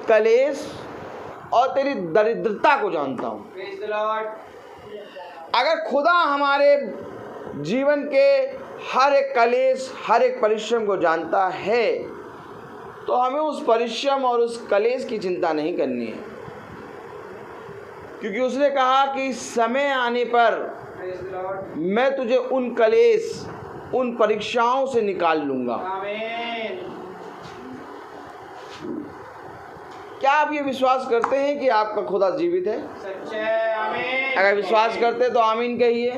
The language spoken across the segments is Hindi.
कलेश और तेरी दरिद्रता को जानता हूँ। अगर खुदा हमारे जीवन के हर एक कलेश, हर एक परिश्रम को जानता है, तो हमें उस परिश्रम और उस कलेश की चिंता नहीं करनी है, क्योंकि उसने कहा कि समय आने पर मैं तुझे उन कलेश, उन परीक्षाओं से निकाल लूंगा। क्या आप ये विश्वास करते हैं कि आपका खुदा जीवित है? अगर विश्वास करते तो आमीन कहिए।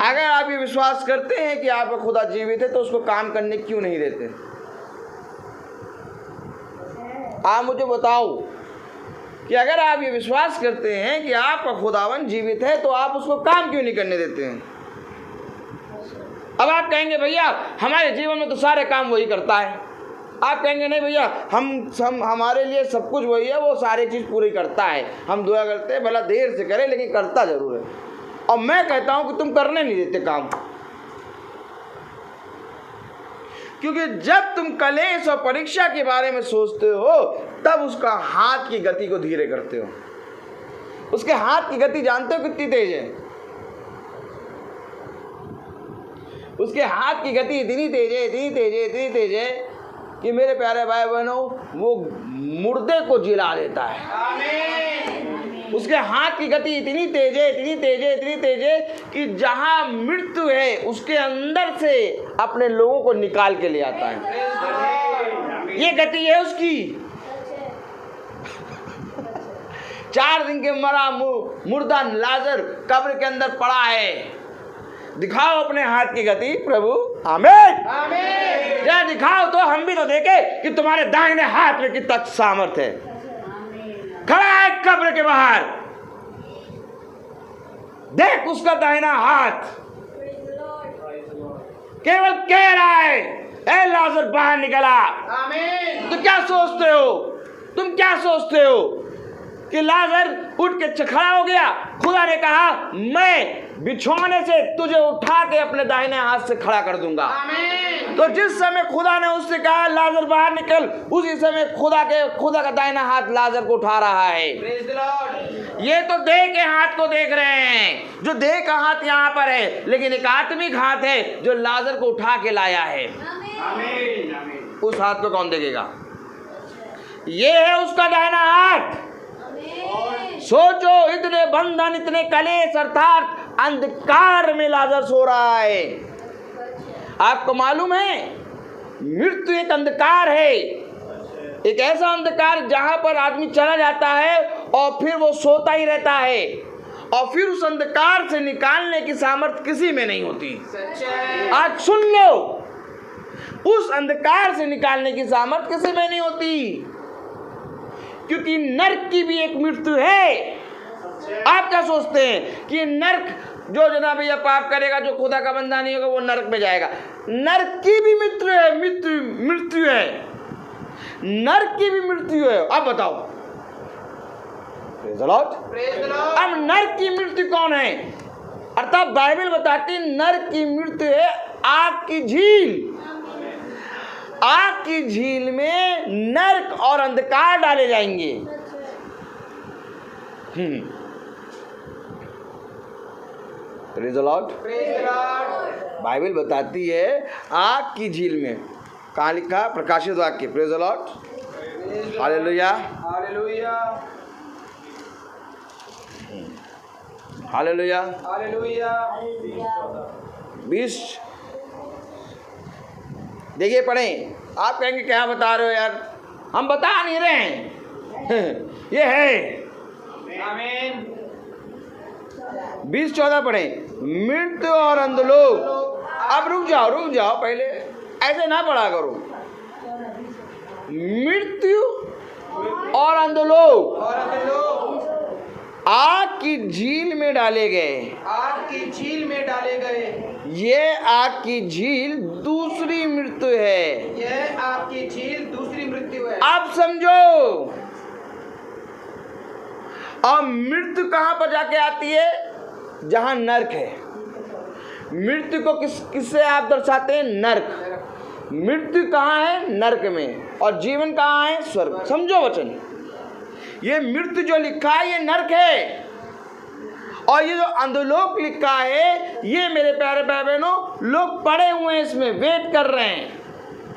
अगर आप ये विश्वास करते हैं कि आपका खुदा जीवित है, तो उसको काम करने क्यों नहीं देते? आप मुझे बताओ कि अगर आप ये विश्वास करते हैं कि आपका खुदावन जीवित है, तो आप उसको काम क्यों नहीं करने देते हैं? अब आप कहेंगे भैया हमारे जीवन में तो सारे काम वही करता है। आप कहेंगे नहीं भैया, हम हमारे लिए सब कुछ वही है, वो सारी चीज़ पूरी करता है। हम दुआ करते हैं, भला देर से करें लेकिन करता जरूर है। और मैं कहता हूं कि तुम करने नहीं देते काम, क्योंकि जब तुम कलेश और परीक्षा के बारे में सोचते हो, तब उसका हाथ की गति को धीरे करते हो। उसके हाथ की गति जानते हो कितनी तेज है? उसके हाथ की गति इतनी तेज है, इतनी तेज है, इतनी तेज है कि मेरे प्यारे भाई बहनों, वो मुर्दे को जिला देता है। आमीन। उसके हाथ की गति इतनी तेज है, इतनी तेज है, इतनी तेज है कि जहां मृत्यु है उसके अंदर से अपने लोगों को निकाल के ले आता है। ये गति है उसकी। 4 दिन के मरा मुर्दा लाजर कब्र के अंदर पड़ा है। दिखाओ अपने हाथ की गति प्रभु। आमीन आमीन। जरा दिखाओ तो हम भी तो देखे कि तुम्हारे दाहिने हाथ में कितना सामर्थ्य है। खड़ा है कब्र के बाहर, देख उसका दाहिना हाथ, केवल कह रहा है ए लाजर बाहर निकला। आमीन। तो क्या सोचते हो? तुम क्या सोचते हो कि लाजर उठ के खड़ा हो गया? खुदा ने कहा मैं बिछौने से तुझे उठा के अपने दाहिने हाथ से खड़ा कर दूंगा। आमीन। तो जिस समय खुदा ने उससे कहा लाजर बाहर निकल, उसी समय खुदा का दाहिना हाथ लाजर को उठा रहा है। ये तो देह के हाथ को देख रहे हैं, जो देह का हाथ यहाँ पर है, लेकिन एक आत्मिक हाथ है जो लाजर को उठा के लाया है। आमीन। उस हाथ को कौन देखेगा? ये है उसका दाहिना हाथ। सोचो, इतने बंधन, इतने कलेश, अर्थात अंधकार में लाजर सो रहा है। आपको मालूम है मृत्यु एक अंधकार है, एक ऐसा अंधकार जहां पर आदमी चला जाता है और फिर वो सोता ही रहता है, और फिर उस अंधकार से निकालने की सामर्थ्य किसी में नहीं होती। आज सुन लो, उस अंधकार से निकालने की सामर्थ्य किसी में नहीं होती, क्योंकि नरक की भी एक मृत्यु है। आप क्या सोचते हैं कि नरक, जो जनाब भैया पाप करेगा, जो खुदा का बंदा नहीं होगा, वो नरक में जाएगा? नरक की भी मृत्यु है, मृत्यु है, नरक की भी मृत्यु है। अब बताओ, अब नरक की मृत्यु कौन है? अर्थात बाइबल बताती है नरक की मृत्यु है आग की झील। आग की झील में नरक और अंधकार डाले जाएंगे। Praise the Lord. बाइबल बताती है आग की झील में, कहाँ लिखा? प्रकाशित वाक्य। Praise the Lord. Hallelujah hallelujah hallelujah hallelujah. 20 देखिए, पढ़ें। आप कहेंगे क्या बता रहे हो यार, हम बता नहीं रहे हैं। ये है। आमीन। 20:14 पढ़ें। मृत्यु और अंधलोक। अब रुक जाओ पहले, ऐसे ना पढ़ा करो। मृत्यु और अंधलोक आग की झील में डाले गए। आग की झील में डाले गए। ये आग की झील दूसरी मृत्यु है। यह आग की झील दूसरी मृत्यु है। आप समझो। और मृत्यु कहां पर जाके आती है? जहां नरक है। मृत्यु को किससे आप दर्शाते हैं? नरक। मृत्यु कहाँ है? नरक में। और जीवन कहाँ है? स्वर्ग। समझो वचन, ये मृत्यु जो लिखा है ये नरक है, और ये जो अंधलोक लिखा है ये मेरे प्यारे भाई बहनों लोग पड़े हुए हैं, इसमें वेट कर रहे हैं।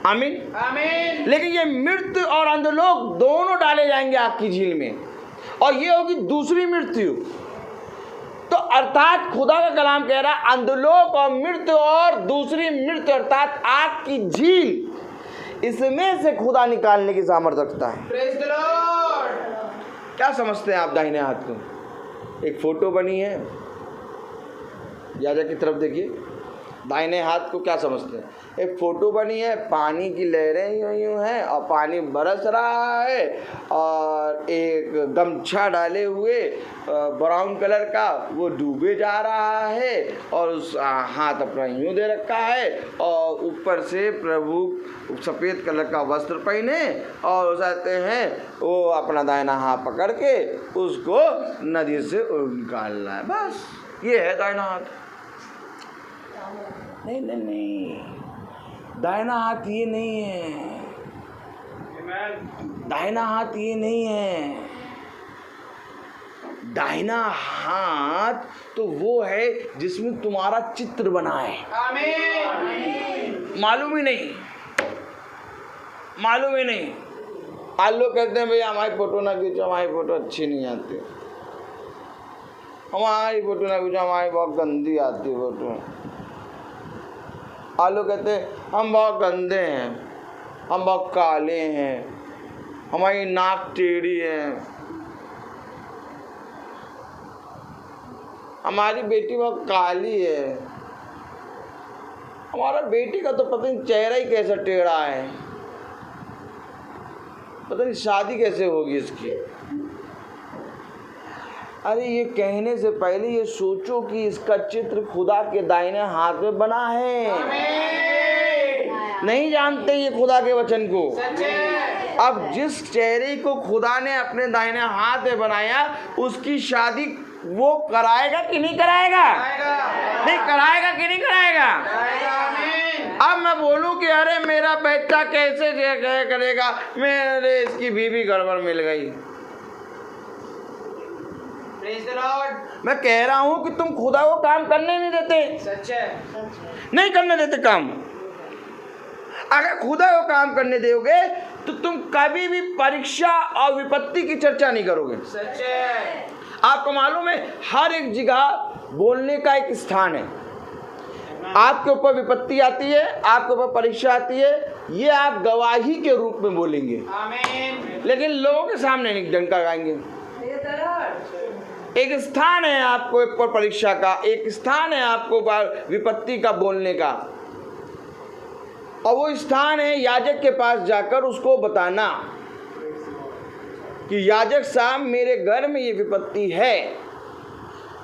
आमीन आमीन। लेकिन ये मृत्यु और अंधलोक दोनों डाले जाएंगे आपकी झील में, और ये होगी दूसरी मृत्यु। तो अर्थात खुदा का कलाम कह रहा है अंधलोक और मृत्यु और दूसरी मृत्यु अर्थात आग की झील, इसमें से खुदा निकालने की सामर्थ्य रखता है। Praise the Lord. क्या समझते हैं आप दाहिने हाथ को? एक फोटो बनी है, याजक की तरफ देखिए, दाहिने हाथ को क्या समझते हैं? एक फोटो बनी है, पानी की लहरें यूं हैं और पानी बरस रहा है, और एक गमछा डाले हुए ब्राउन कलर का वो डूबे जा रहा है, और उस हाथ अपना यूं दे रखा है, और ऊपर से प्रभु सफ़ेद कलर का वस्त्र पहने और जाते हैं वो अपना दाहिना हाथ पकड़ के उसको नदी से निकाल रहा है। बस ये है दाहिना हाथ। नहीं नहीं नहीं, दाहिना हाथ ये नहीं है, दाहिना हाथ ये नहीं है। दाहिना हाथ तो वो है जिसमें तुम्हारा चित्र बना है। आमीन। मालूम ही नहीं, मालूम ही नहीं। आज लोग कहते हैं भैया हमारी फोटो ना खींचो, हमारी फोटो अच्छी नहीं आती, हमारी फोटो ना खींचो, हमारी बहुत गंदी आती है फोटो। आज लोग कहते हैं हम बहुत गंदे हैं, हम बहुत काले हैं, हमारी नाक टेढ़ी है, हमारी बेटी बहुत काली है, हमारा बेटी का तो पता नहीं चेहरा ही कैसा टेढ़ा है, पता नहीं शादी कैसे होगी इसकी। अरे ये कहने से पहले ये सोचो कि इसका चित्र खुदा के दाहिने हाथ में बना है। नहीं जानते ये खुदा के वचन को। अब जिस चेहरे को खुदा ने अपने दाहिने हाथ में बनाया उसकी शादी वो कराएगा कि नहीं कराएगा? नहीं कराएगा कि नहीं कराएगा? अब मैं बोलूं कि अरे मेरा बेटा कैसे करेगा, मेरे इसकी बीवी गड़बड़ मिल गई। Praise the Lord। मैं कह रहा हूं कि तुम खुदा को काम करने नहीं देते। सच है, नहीं करने देते काम। अगर खुदा को काम करने दोगे तो तुम कभी भी परीक्षा और विपत्ति की चर्चा नहीं करोगे। सच है। आपको मालूम है हर एक जगह बोलने का एक स्थान है। आपके ऊपर विपत्ति आती है, आपके ऊपर परीक्षा आती है, ये आप गवाही के रूप में बोलेंगे। आमीन। लेकिन लोगों के सामने नहीं डंका गाएंगे। एक स्थान है आपको ऊपर परीक्षा का, एक स्थान है आपको विपत्ति का बोलने का, और वो स्थान है याजक के पास जाकर उसको बताना कि याजक साहब मेरे घर में ये विपत्ति है।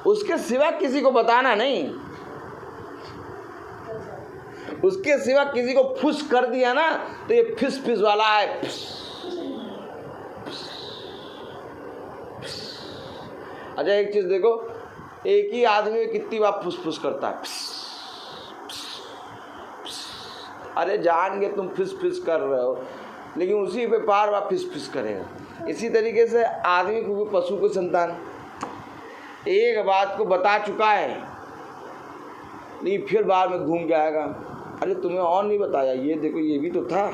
उसके सिवा किसी को बताना नहीं। उसके सिवा किसी को फुस कर दिया ना तो ये फिस फिस वाला है। अच्छा एक चीज देखो, एक ही आदमी कितनी बार फुसफुस करता है। अरे जान के तुम फिस फिस कर रहे हो, लेकिन उसी पे बार बार फिस फिस करेगा। इसी तरीके से आदमी को भी पशु की संतान एक बात को बता चुका है, नहीं फिर बाद में घूम के आएगा, अरे तुम्हें और नहीं बताया, ये देखो ये भी तो था।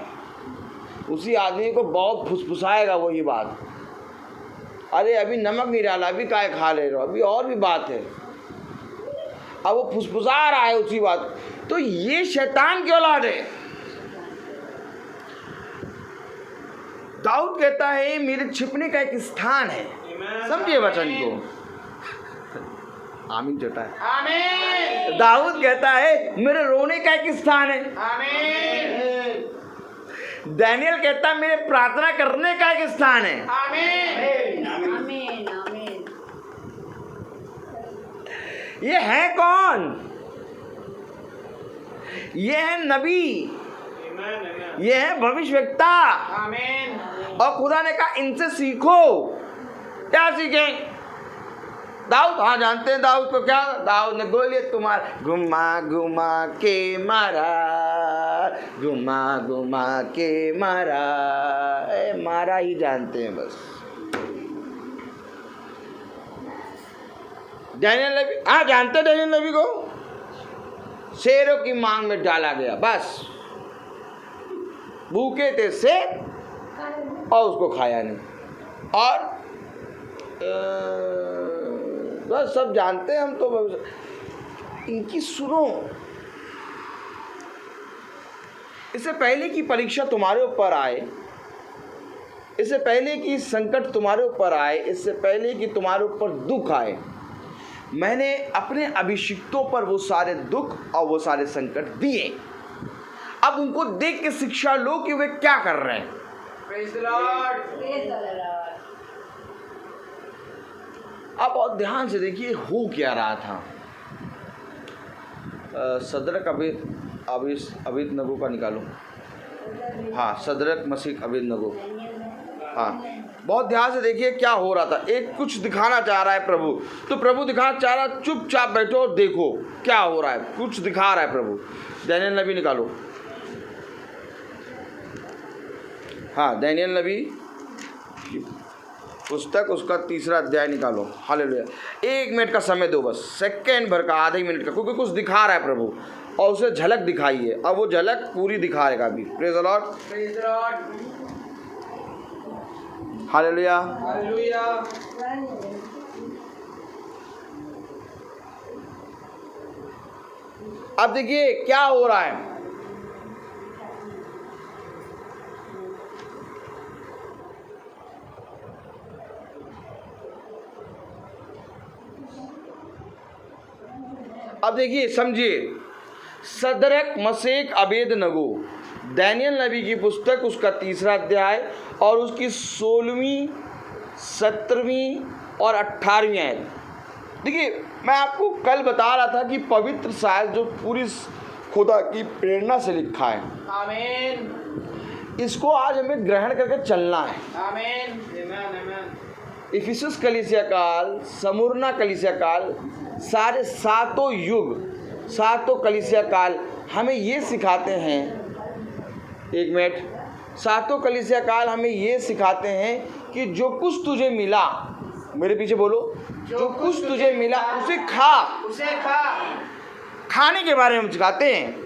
उसी आदमी को बहुत फुसफुसाएगा वही बात। अरे अभी नमक नहीं डाला, अभी काय खा ले रहे हो, अभी और भी बात है। अब वो फुसफुसा रहा है उसी बात। तो ये शैतान की औलाद है। दाऊद कहता है मेरे छिपने का एक स्थान है। समझिए वचन को। आमीन चटा है। आमीन। दाऊद कहता है मेरे रोने का एक स्थान है। आमीन। दानियल कहता है मेरे प्रार्थना करने का एक स्थान है। आमीन। आमीन। आमीन। ये है कौन? ये है नबी, ये है भविष्यवक्ता। आमीन। और खुदा ने कहा इनसे सीखो। क्या सीखें? दाऊद, हाँ जानते हैं दाऊद को। क्या दाऊद ने गोलियत को मार, घुमा घुमा के मारा, घुमा घुमा के मारा, मारा ही जानते हैं बस। डैनियल नबी, हाँ जानते हैं डैनियल नबी को, शेरों की मांग में डाला गया, बस भूखे थे शेर और उसको खाया नहीं, और बस सब जानते हैं हम तो। इनकी सुनो, इससे पहले कि परीक्षा तुम्हारे ऊपर आए, इससे पहले कि संकट तुम्हारे ऊपर आए, इससे पहले कि तुम्हारे ऊपर दुख आए, मैंने अपने अभिषिक्तों पर वो सारे दुख और वो सारे संकट दिए। अब उनको देख के शिक्षा लो कि वे क्या कर रहे हैं। Praise the Lord. Praise the Lord. अब और ध्यान से देखिए हो क्या रहा था। सदरक अबेदनगो का निकालो। हाँ, सदरक मसीह अबेदनगो। हाँ, बहुत ध्यान से देखिए क्या हो रहा था। एक कुछ दिखाना चाह रहा है प्रभु, तो प्रभु दिखाना चाह रहा है, चुपचाप बैठो और देखो क्या हो रहा है। कुछ दिखा रहा है प्रभु। दानियल नबी निकालो। हाँ, दानियल नबी पुस्तक, उसका 3रा अध्याय निकालो। हालेलुया। 1 मिनट का समय दो, बस सेकेंड भर का, आधे मिनट का, क्योंकि कुछ दिखा रहा है प्रभु और उसे झलक दिखाई है। अब वो झलक पूरी दिखाएगा अभी। Praise the Lord, praise the Lord, hallelujah, hallelujah. अब देखिए क्या हो रहा है। अब देखिए, समझिए, सदरक मशेक अबेदनगो, दानियल नबी की पुस्तक, उसका 3रा अध्याय और उसकी 16वीं, 17वीं और 18वीं आयत। देखिए, मैं आपको कल बता रहा था कि पवित्र शास्त्र जो पूरी खुदा की प्रेरणा से लिखा है, आमीन, इसको आज हमें ग्रहण करके चलना है। आमीन, इफिसुस कलीसिया काल, समूरना कलीसिया काल, सारे 7 युग, 7 कलीसिया काल हमें ये सिखाते हैं। 1 मिनट। 7 कलीसिया काल हमें ये सिखाते हैं कि जो कुछ तुझे मिला, मेरे पीछे बोलो, जो कुछ तुझे मिला उसे खा, उसे खा। खाने के बारे में हम सिखाते हैं,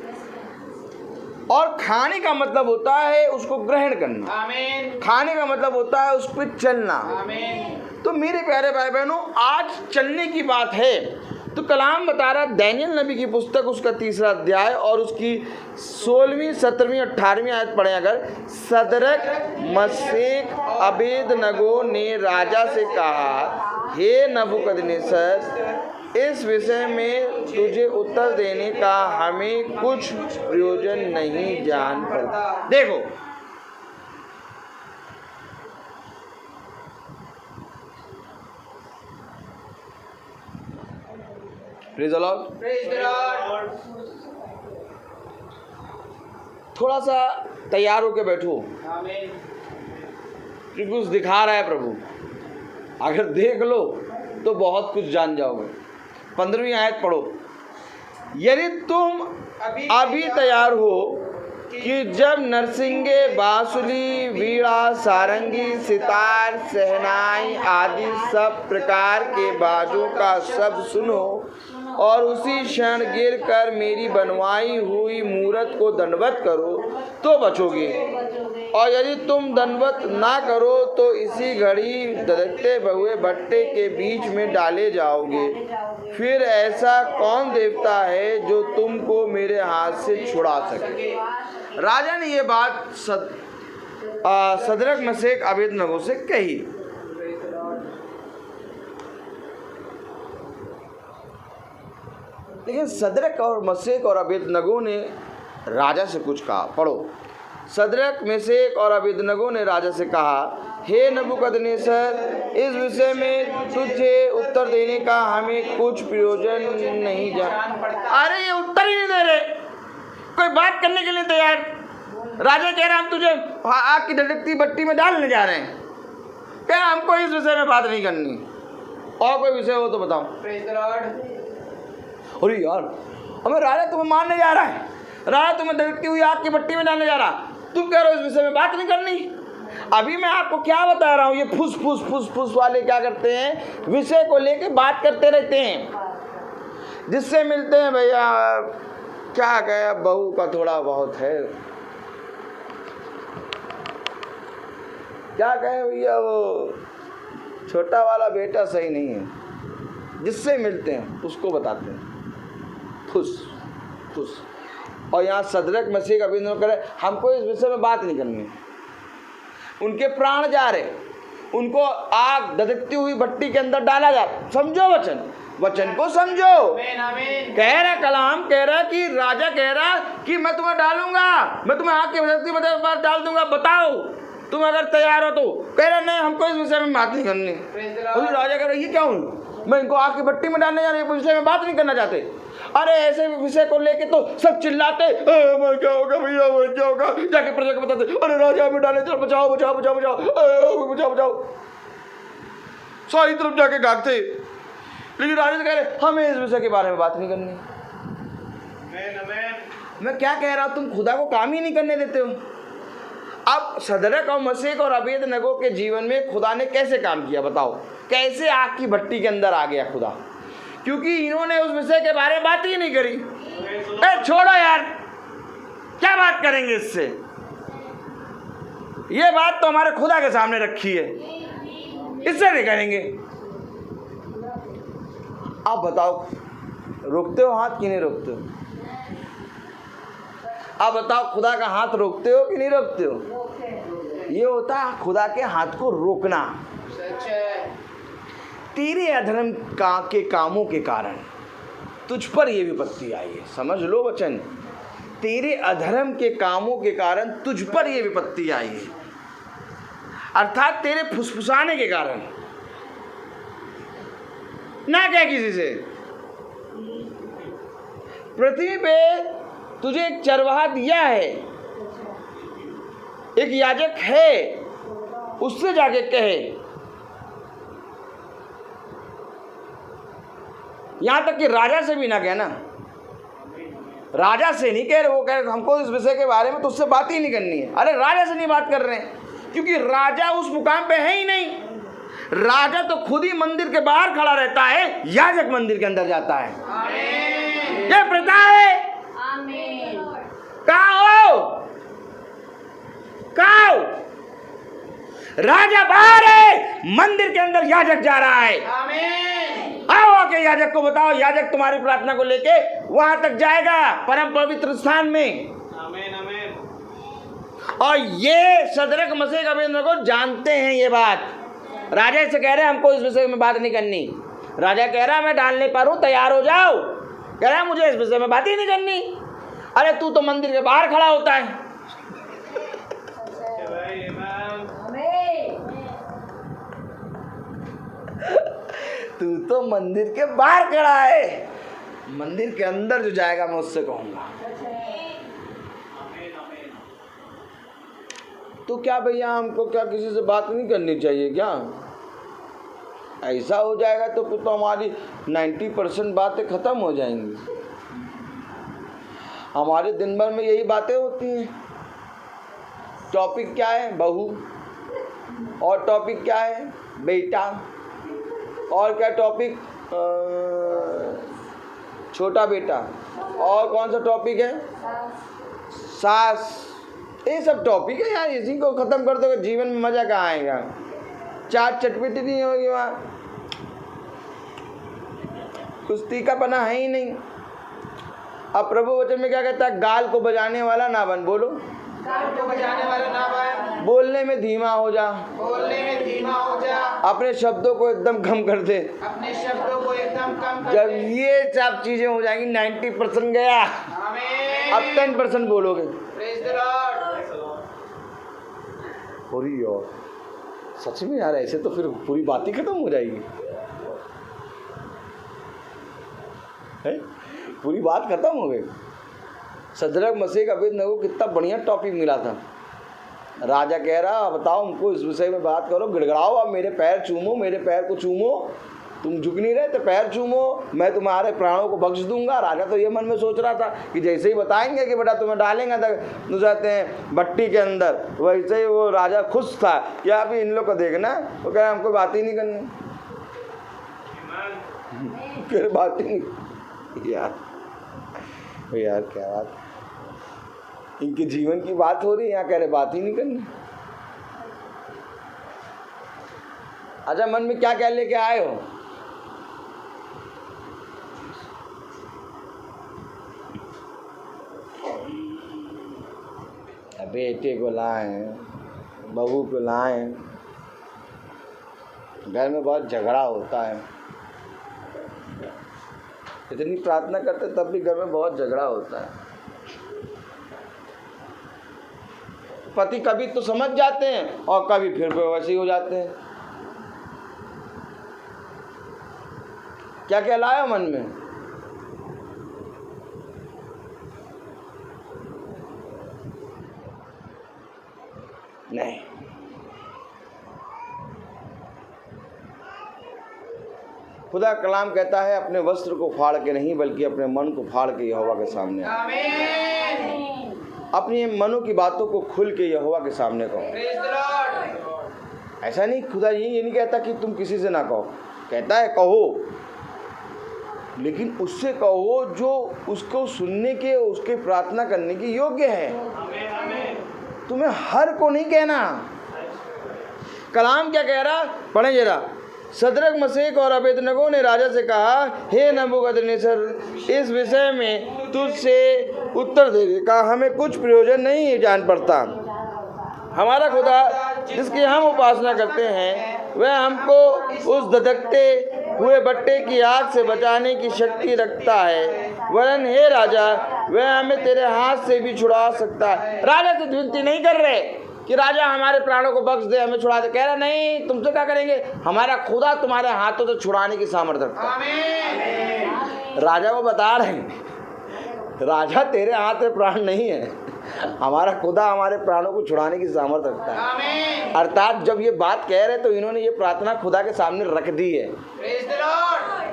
और खाने का मतलब होता है उसको ग्रहण करना। आमीन। खाने का मतलब होता है उस पर चलना। आमीन। तो मेरे प्यारे भाई बहनों, आज चलने की बात है। तो कलाम बता रहा, दानियल नबी की पुस्तक, उसका 3रा अध्याय और उसकी 16वीं, 17वीं, 18वीं आयत पढ़ें अगर। सदरक मशेक अबेदनगो ने राजा से कहा, हे नबूकदनेस्सर, इस विषय में तुझे उत्तर देने का हमें कुछ प्रयोजन नहीं जान पड़ता। देखो, praise the Lord, praise the Lord. थोड़ा सा तैयार होके बैठो, आमीन, क्योंकि कुछ दिखा रहा है प्रभु। अगर देख लो तो बहुत कुछ जान जाओगे। 15वीं आयत पढ़ो। यदि तुम अभी तैयार हो कि जब नरसिंगे, बांसुरी, वीणा, सारंगी, सितार, शहनाई आदि सब प्रकार के बाजों का शब्द सुनो और उसी क्षण गिर कर मेरी बनवाई हुई मूरत को दंडवत करो तो बचोगे, और यदि तुम दंडवत ना करो तो इसी घड़ी धधकते हुए भट्टे के बीच में डाले जाओगे। फिर ऐसा कौन देवता है जो तुमको मेरे हाथ से छुड़ा सके। राजा ने ये बात सदरक मशेक अबेदनगो से कही। लेकिन सदरक और मशेक और अबेदनगो ने राजा से कुछ कहा। पढ़ो। सदरक, मशेक और अबेदनगो ने राजा से कहा, हे नबूकदनेस्सर, इस विषय में तुझे उत्तर देने का हमें कुछ प्रयोजन नहीं जान पड़ता। अरे ये उत्तर ही नहीं दे रहे, कोई बात करने के लिए तैयार। राजा कह रहा हम तुझे आग की धधकती भट्टी में डालने जा रहे हैं, क्या हमको इस विषय में बात नहीं करनी। और कोई विषय हो तो बताओ। अरे यार, हमें राजा तुम्हें मारने जा रहा है, राजा तुम्हें धड़कती हुई आग की भट्टी में डालने जा रहा, तुम कह रहे हो इस विषय में बात नहीं करनी। अभी मैं आपको क्या बता रहा हूँ, ये फुस फुस फुस फुस वाले क्या करते हैं, विषय को लेके बात करते रहते हैं। जिससे मिलते हैं भैया क्या कहे, बहू का थोड़ा बहुत है, क्या कहे भैया, वो छोटा वाला बेटा सही नहीं है। जिससे मिलते हैं उसको बताते हैं फुस फुस। और यहाँ सदरक मसीह का बिंदु करे, हमको इस विषय में बात नहीं करनी। उनके प्राण जा रहे, उनको आग धधकती हुई भट्टी के अंदर डाला जा, समझो वचन, वचन को समझो। कह रहा कलाम, कह रहा कि राजा कह रहा कि मैं तुम्हें डालूंगा, मैं तुम्हें आग की भट्टी में डाल दूंगा, बताओ तुम अगर तैयार हो तो। कह रहा नहीं, हमको इस विषय में बात नहीं करनी। राजा कह रहा ये क्या हूँ, मैं इनको आग की भट्टी में डालने जा रही हूँ, विषय में बात नहीं करना चाहते। अरे ऐसे विषय को लेके तो सब चिल्लाते, क्या होगा भैया, क्या होगा, जाके प्रजा को बताते, अरे राजा में डाले, चल बचाओ बचाओ बचाओ बचाओ बचाओ बचाओ, सारी तरफ जाके गागते। लेकिन राजा कह रहे हमें इस विषय के बारे में बात नहीं करनी। मैं क्या कह रहा हूँ, तुम खुदा को काम ही नहीं करने देते हो। अब सदरक और मसीह और अबेदनगो के जीवन में खुदा ने कैसे काम किया बताओ, कैसे आग की भट्टी के अंदर आ गया खुदा, क्योंकि इन्होंने उस विषय के बारे में बात ही नहीं करी। छोड़ो यार, क्या बात करेंगे इससे, ये बात तो हमारे खुदा के सामने रखी है, इससे नहीं करेंगे। आप बताओ, रोकते हो हाथ कि नहीं रोकते हो? आप बताओ, खुदा का हाथ रोकते हो कि नहीं रोकते हो? ये होता है खुदा के हाथ को रोकना। तेरे अधर्म के कामों के कारण तुझ पर ये विपत्ति आई है। समझ लो वचन, तेरे अधर्म के कामों के कारण तुझ पर ये विपत्ति आई है, अर्थात तेरे फुसफुसाने के कारण, ना क्या किसी से। पृथ्वी पे तुझे एक चरवाहा दिया है, एक याजक है, उससे जाके कहे। यहां तक कि राजा से भी ना कहना, राजा से नहीं कह रहे, वो कह रहे हमको इस विषय के बारे में तुझसे बात ही नहीं करनी है। अरे राजा से नहीं बात कर रहे हैं, क्योंकि राजा उस मुकाम पे है ही नहीं। राजा तो खुद ही मंदिर के बाहर खड़ा रहता है, याजक मंदिर के अंदर जाता है। ये प्रथा है। कहाँ हो, कहाँ हो? राजा बाहर है, मंदिर के अंदर याजक जा रहा है। आओ आके याजक को बताओ, याजक तुम्हारी प्रार्थना को लेके वहां तक जाएगा, परम पवित्र स्थान में। आमीन आमीन। और ये सदरक मसीह का अबेदनगो जानते हैं ये बात। राजा से कह रहे हैं हमको इस विषय में बात नहीं करनी। राजा कह रहा मैं डालने पर हूँ, तैयार हो जाओ। कह रहा मुझे इस विषय में बात ही नहीं करनी। अरे तू तो मंदिर के बाहर खड़ा होता है। तू तो मंदिर के बाहर खड़ा है, मंदिर के अंदर जो जाएगा मैं उससे कहूंगा। तो क्या भैया हमको क्या किसी से बात नहीं करनी चाहिए क्या? ऐसा हो जाएगा तो फिर तो हमारी 90% बातें खत्म हो जाएंगी। हमारे दिन भर में यही बातें होती हैं। टॉपिक क्या है? बहू। और टॉपिक क्या है? बेटा। और क्या टॉपिक? छोटा बेटा। और कौन सा टॉपिक है? सास। ये सब टॉपिक है यार, इसी को ख़त्म कर दोगे जीवन में मज़ा कहाँ आएगा? चाट चटपटी नहीं होगी वहाँ, कुश्ती का बना है ही नहीं। अब प्रभु वचन में क्या कहता है? गाल को बजाने वाला ना बन। बोलो, गाल को बजाने वाला ना बन। बोलने में धीमा हो जा, बोलने में धीमा हो जा। अपने शब्दों को एकदम कम कर दे, अपने शब्दों को एकदम कम कर जब दे। ये सब चीजें हो जाएंगी, 90% गया, अब 10% बोलोगे। Praise the Lord. और सच में यार ऐसे तो फिर पूरी बात ही खत्म हो जाएगी। है? पूरी बात खत्म हो गई। सदरक मसीह का अबेदनगो को कितना बढ़िया टॉपिक मिला था। राजा कह रहा बताओ हमको इस विषय में बात करो, गिड़गड़ाओ, अब मेरे पैर चूमो, मेरे पैर को चूमो, तुम झुक नहीं रहे तो पैर चूमो, मैं तुम्हारे प्राणों को बख्श दूंगा। राजा तो ये मन में सोच रहा था कि जैसे ही बताएंगे कि बेटा तुम्हें डालेंगे तो जाते हैं भट्टी के अंदर, वैसे ही वो राजा खुश था कि आप इन लोग को देखना। वो कह रहे हमको बात ही नहीं करनी, बात ही नहीं। यार क्या बात, इनके जीवन की बात हो रही है, यहाँ कह रहे बात ही नहीं करनी। अच्छा, मन में क्या क्या लेके आए हो? बेटे को लाएं, बहू को लाएं, घर में बहुत झगड़ा होता है। इतनी प्रार्थना करते तब भी घर में बहुत झगड़ा होता है। पति कभी तो समझ जाते हैं और कभी फिर वैसे ही हो जाते हैं। क्या क्या लाया मन में? नहीं, खुदा कलाम कहता है अपने वस्त्र को फाड़ के नहीं बल्कि अपने मन को फाड़ के यहोवा के सामने, अपनी मनो की बातों को खुल के यहोवा के सामने कहो। ऐसा नहीं, खुदा ये नहीं कहता कि तुम किसी से ना कहो, कहता है कहो, लेकिन उससे कहो जो उसको सुनने के, उसके प्रार्थना करने की योग्य है। तुम्हें हर को नहीं कहना। कलाम क्या कह रहा, पढ़े जरा। सदरक, मशेक और अबेदनगो ने राजा से कहा, हे नबूकदनेस्सर, इस विषय में तुझसे उत्तर दे का हमें कुछ प्रयोजन नहीं जान पड़ता। हमारा खुदा जिसकी हम उपासना करते हैं वह हमको उस धधकते हुए भट्टे की आग से बचाने की शक्ति रखता है, वरन हे राजा वह हमें तेरे हाथ से भी छुड़ा सकता है। राजा से विनती नहीं कर रहे कि राजा हमारे प्राणों को बख्श दे, हमें छुड़ा दे। कह रहा नहीं, तुमसे क्या करेंगे, हमारा खुदा तुम्हारे हाथों से छुड़ाने की सामर्थ्य रखता है। राजा को बता रहे हैं, राजा तेरे हाथ में प्राण नहीं है, हमारा खुदा हमारे प्राणों को छुड़ाने की सामर्थ्य रखता है। अर्थात जब ये बात कह रहे तो इन्होंने ये प्रार्थना खुदा के सामने रख दी है।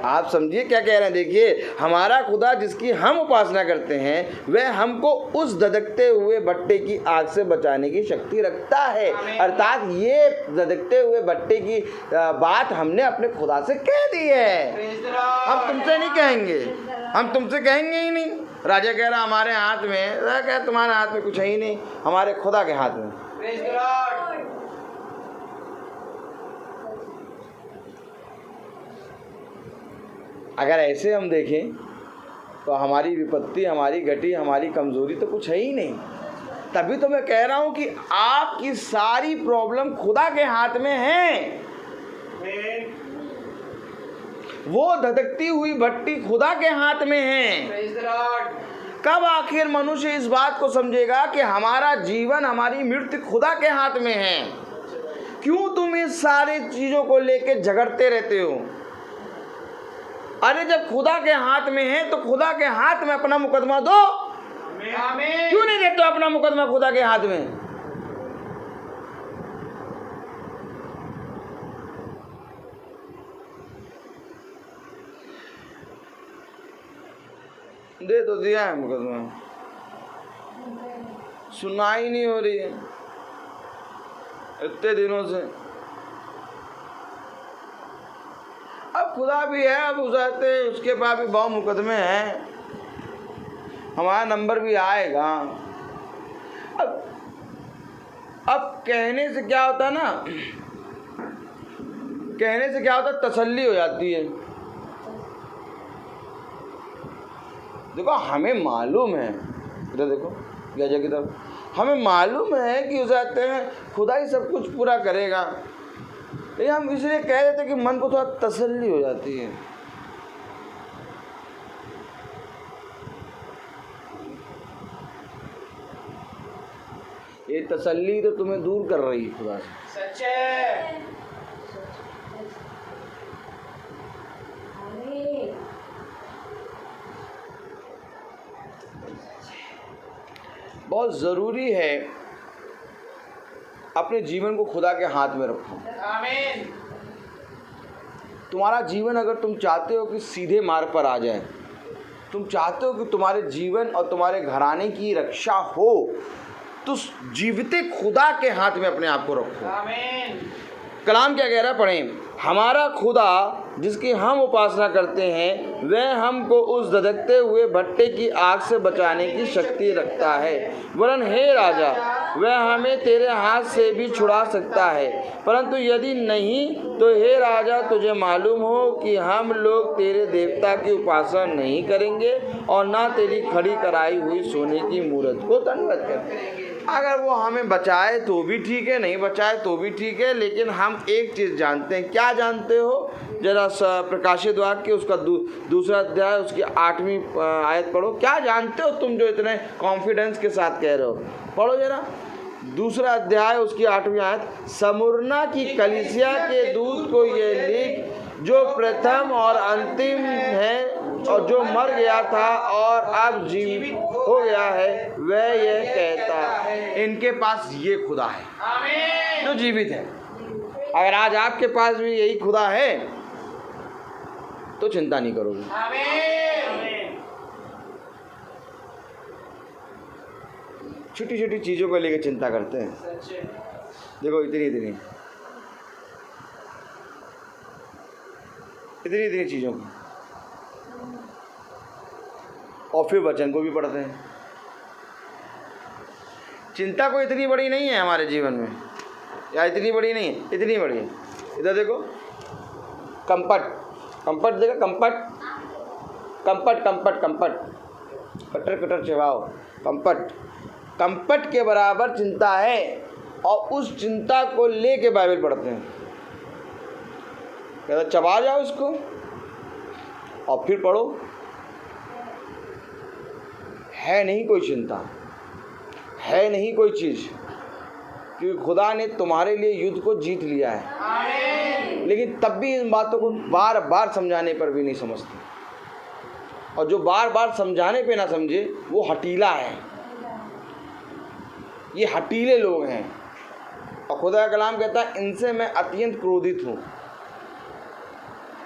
आप समझिए क्या कह रहे हैं। देखिए, हमारा खुदा जिसकी हम उपासना करते हैं वह हमको उस धधकते हुए भट्टे की आग से बचाने की शक्ति रखता है। अर्थात ये धधकते हुए भट्टे की बात हमने अपने खुदा से कह दी है, हम तुमसे नहीं कहेंगे, हम तुमसे कहेंगे ही नहीं। राजा कह रहा हमारे हाथ में, कह तुम्हारे हाथ में कुछ है ही नहीं, हमारे खुदा के हाथ में। अगर ऐसे हम देखें तो हमारी विपत्ति, हमारी घटी, हमारी कमजोरी तो कुछ है ही नहीं। तभी तो मैं कह रहा हूं कि आपकी सारी प्रॉब्लम खुदा के हाथ में है। वो धधकती हुई भट्टी खुदा के हाथ में है। कब आखिर मनुष्य इस बात को समझेगा कि हमारा जीवन, हमारी मृत्यु खुदा के हाथ में है? क्यों तुम इस सारी चीजों को लेकर झगड़ते रहते हो? अरे जब खुदा के हाथ में है तो खुदा के हाथ में अपना मुकदमा दो। क्यों नहीं देते अपना मुकदमा खुदा के हाथ में? दे तो दिया है मुकदमा, सुनाई नहीं हो रही है इतने दिनों से। अब खुदा भी है, अब उजाते उसके पास भी बहुत मुकदमे हैं, हमारा नंबर भी आएगा। अब कहने से क्या होता है ना, कहने से क्या होता है, तसल्ली हो जाती है। देखो हमें मालूम है, इधर देखो गजा की तरफ, हमें मालूम है कि उस आते हैं खुदा ही सब कुछ पूरा करेगा, लेकिन हम इसलिए कह देते कि मन को थोड़ा तसल्ली हो जाती है। ये तसल्ली तो तुम्हें दूर कर रही है खुदा से। सच्चे बहुत ज़रूरी है अपने जीवन को खुदा के हाथ में रखो। आमीन। तुम्हारा जीवन अगर तुम चाहते हो कि सीधे मार्ग पर आ जाए, तुम चाहते हो कि तुम्हारे जीवन और तुम्हारे घराने की रक्षा हो, तो जीवते खुदा के हाथ में अपने आप को रखो। आमीन। कलाम क्या कह रहा है, पढ़ें। हमारा खुदा जिसकी हम उपासना करते हैं वह हमको उस धधकते हुए भट्टे की आग से बचाने की शक्ति रखता है। वरन हे राजा, वह हमें तेरे हाथ से भी छुड़ा सकता है, परंतु यदि नहीं तो हे राजा, तुझे मालूम हो कि हम लोग तेरे देवता की उपासना नहीं करेंगे और ना तेरी खड़ी कराई हुई सोने की मूर्त को दंडवत करेंगे। अगर वो हमें बचाए तो भी ठीक है, नहीं बचाए तो भी ठीक है, लेकिन हम एक चीज़ जानते हैं। क्या जानते हो? जरा प्रकाशित वाक्य उसका दूसरा अध्याय उसकी 8वीं आयत पढ़ो। क्या जानते हो तुम जो इतने कॉन्फिडेंस के साथ कह रहे हो? पढ़ो जरा दूसरा अध्याय उसकी 8वीं आयत। स्मुरना की कलीसिया के दूत को ये लिख, जो प्रथम और अंतिम है और जो मर गया था और अब जीवित हो गया है, वह यह कहता है, इनके पास ये खुदा है जो जीवित है। अगर आज आपके पास भी यही खुदा है तो चिंता नहीं करोगे। छोटी छोटी चीज़ों को लेकर चिंता करते हैं। देखो इतनी चीज़ों की, और फिर वचन को भी पढ़ते हैं। चिंता कोई इतनी बड़ी नहीं है हमारे जीवन में, या इतनी बड़ी नहीं है, इतनी बड़ी है। इधर देखो, कंपट देखो, कंपट कटर चबाओ। कंपट के बराबर चिंता है, और उस चिंता को लेके बाइबल पढ़ते हैं। कहता चबा जाओ इसको और फिर पढ़ो। है नहीं कोई चिंता, है नहीं कोई चीज़, क्योंकि खुदा ने तुम्हारे लिए युद्ध को जीत लिया है। लेकिन तब भी इन बातों को बार बार समझाने पर भी नहीं समझते, और जो बार बार समझाने पे ना समझे वो हटीला है। ये हटीले लोग हैं, और खुदा का कलाम कहता है इनसे मैं अत्यंत क्रोधित हूँ।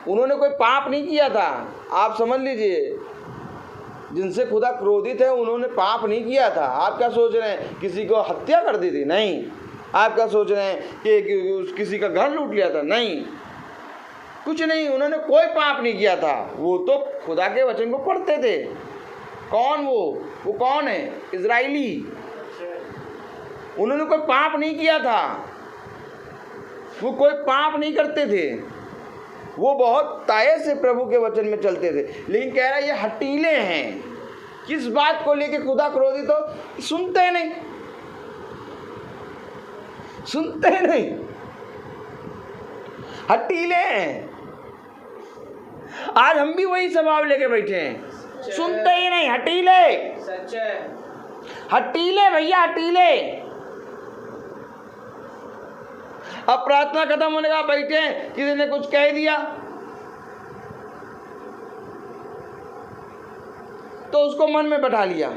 उन्होंने कोई पाप नहीं किया था, आप समझ लीजिए। जिनसे खुदा क्रोधित है उन्होंने पाप नहीं किया था। आप क्या सोच रहे हैं किसी को हत्या कर दी थी? नहीं। आप क्या सोच रहे हैं कि किसी का घर लूट लिया था? नहीं, कुछ नहीं। उन्होंने कोई पाप नहीं किया था। वो तो खुदा के वचन को पढ़ते थे। कौन वो कौन है? इजराइली। उन्होंने कोई पाप नहीं किया था, वो कोई पाप नहीं करते थे, वो बहुत ताये से प्रभु के वचन में चलते थे। लेकिन कह रहा है ये हटीले हैं। किस बात को लेके खुदा क्रोधित हो? सुनते नहीं, हटीले हैं। आज हम भी वही स्वभाव लेके बैठे हैं, सुनते ही नहीं, हटीले। सच है, हटीले भैया, हटीले। अब प्रार्थना खत्म होने का बैठे, किसी ने कुछ कह दिया तो उसको मन में बैठा लिया।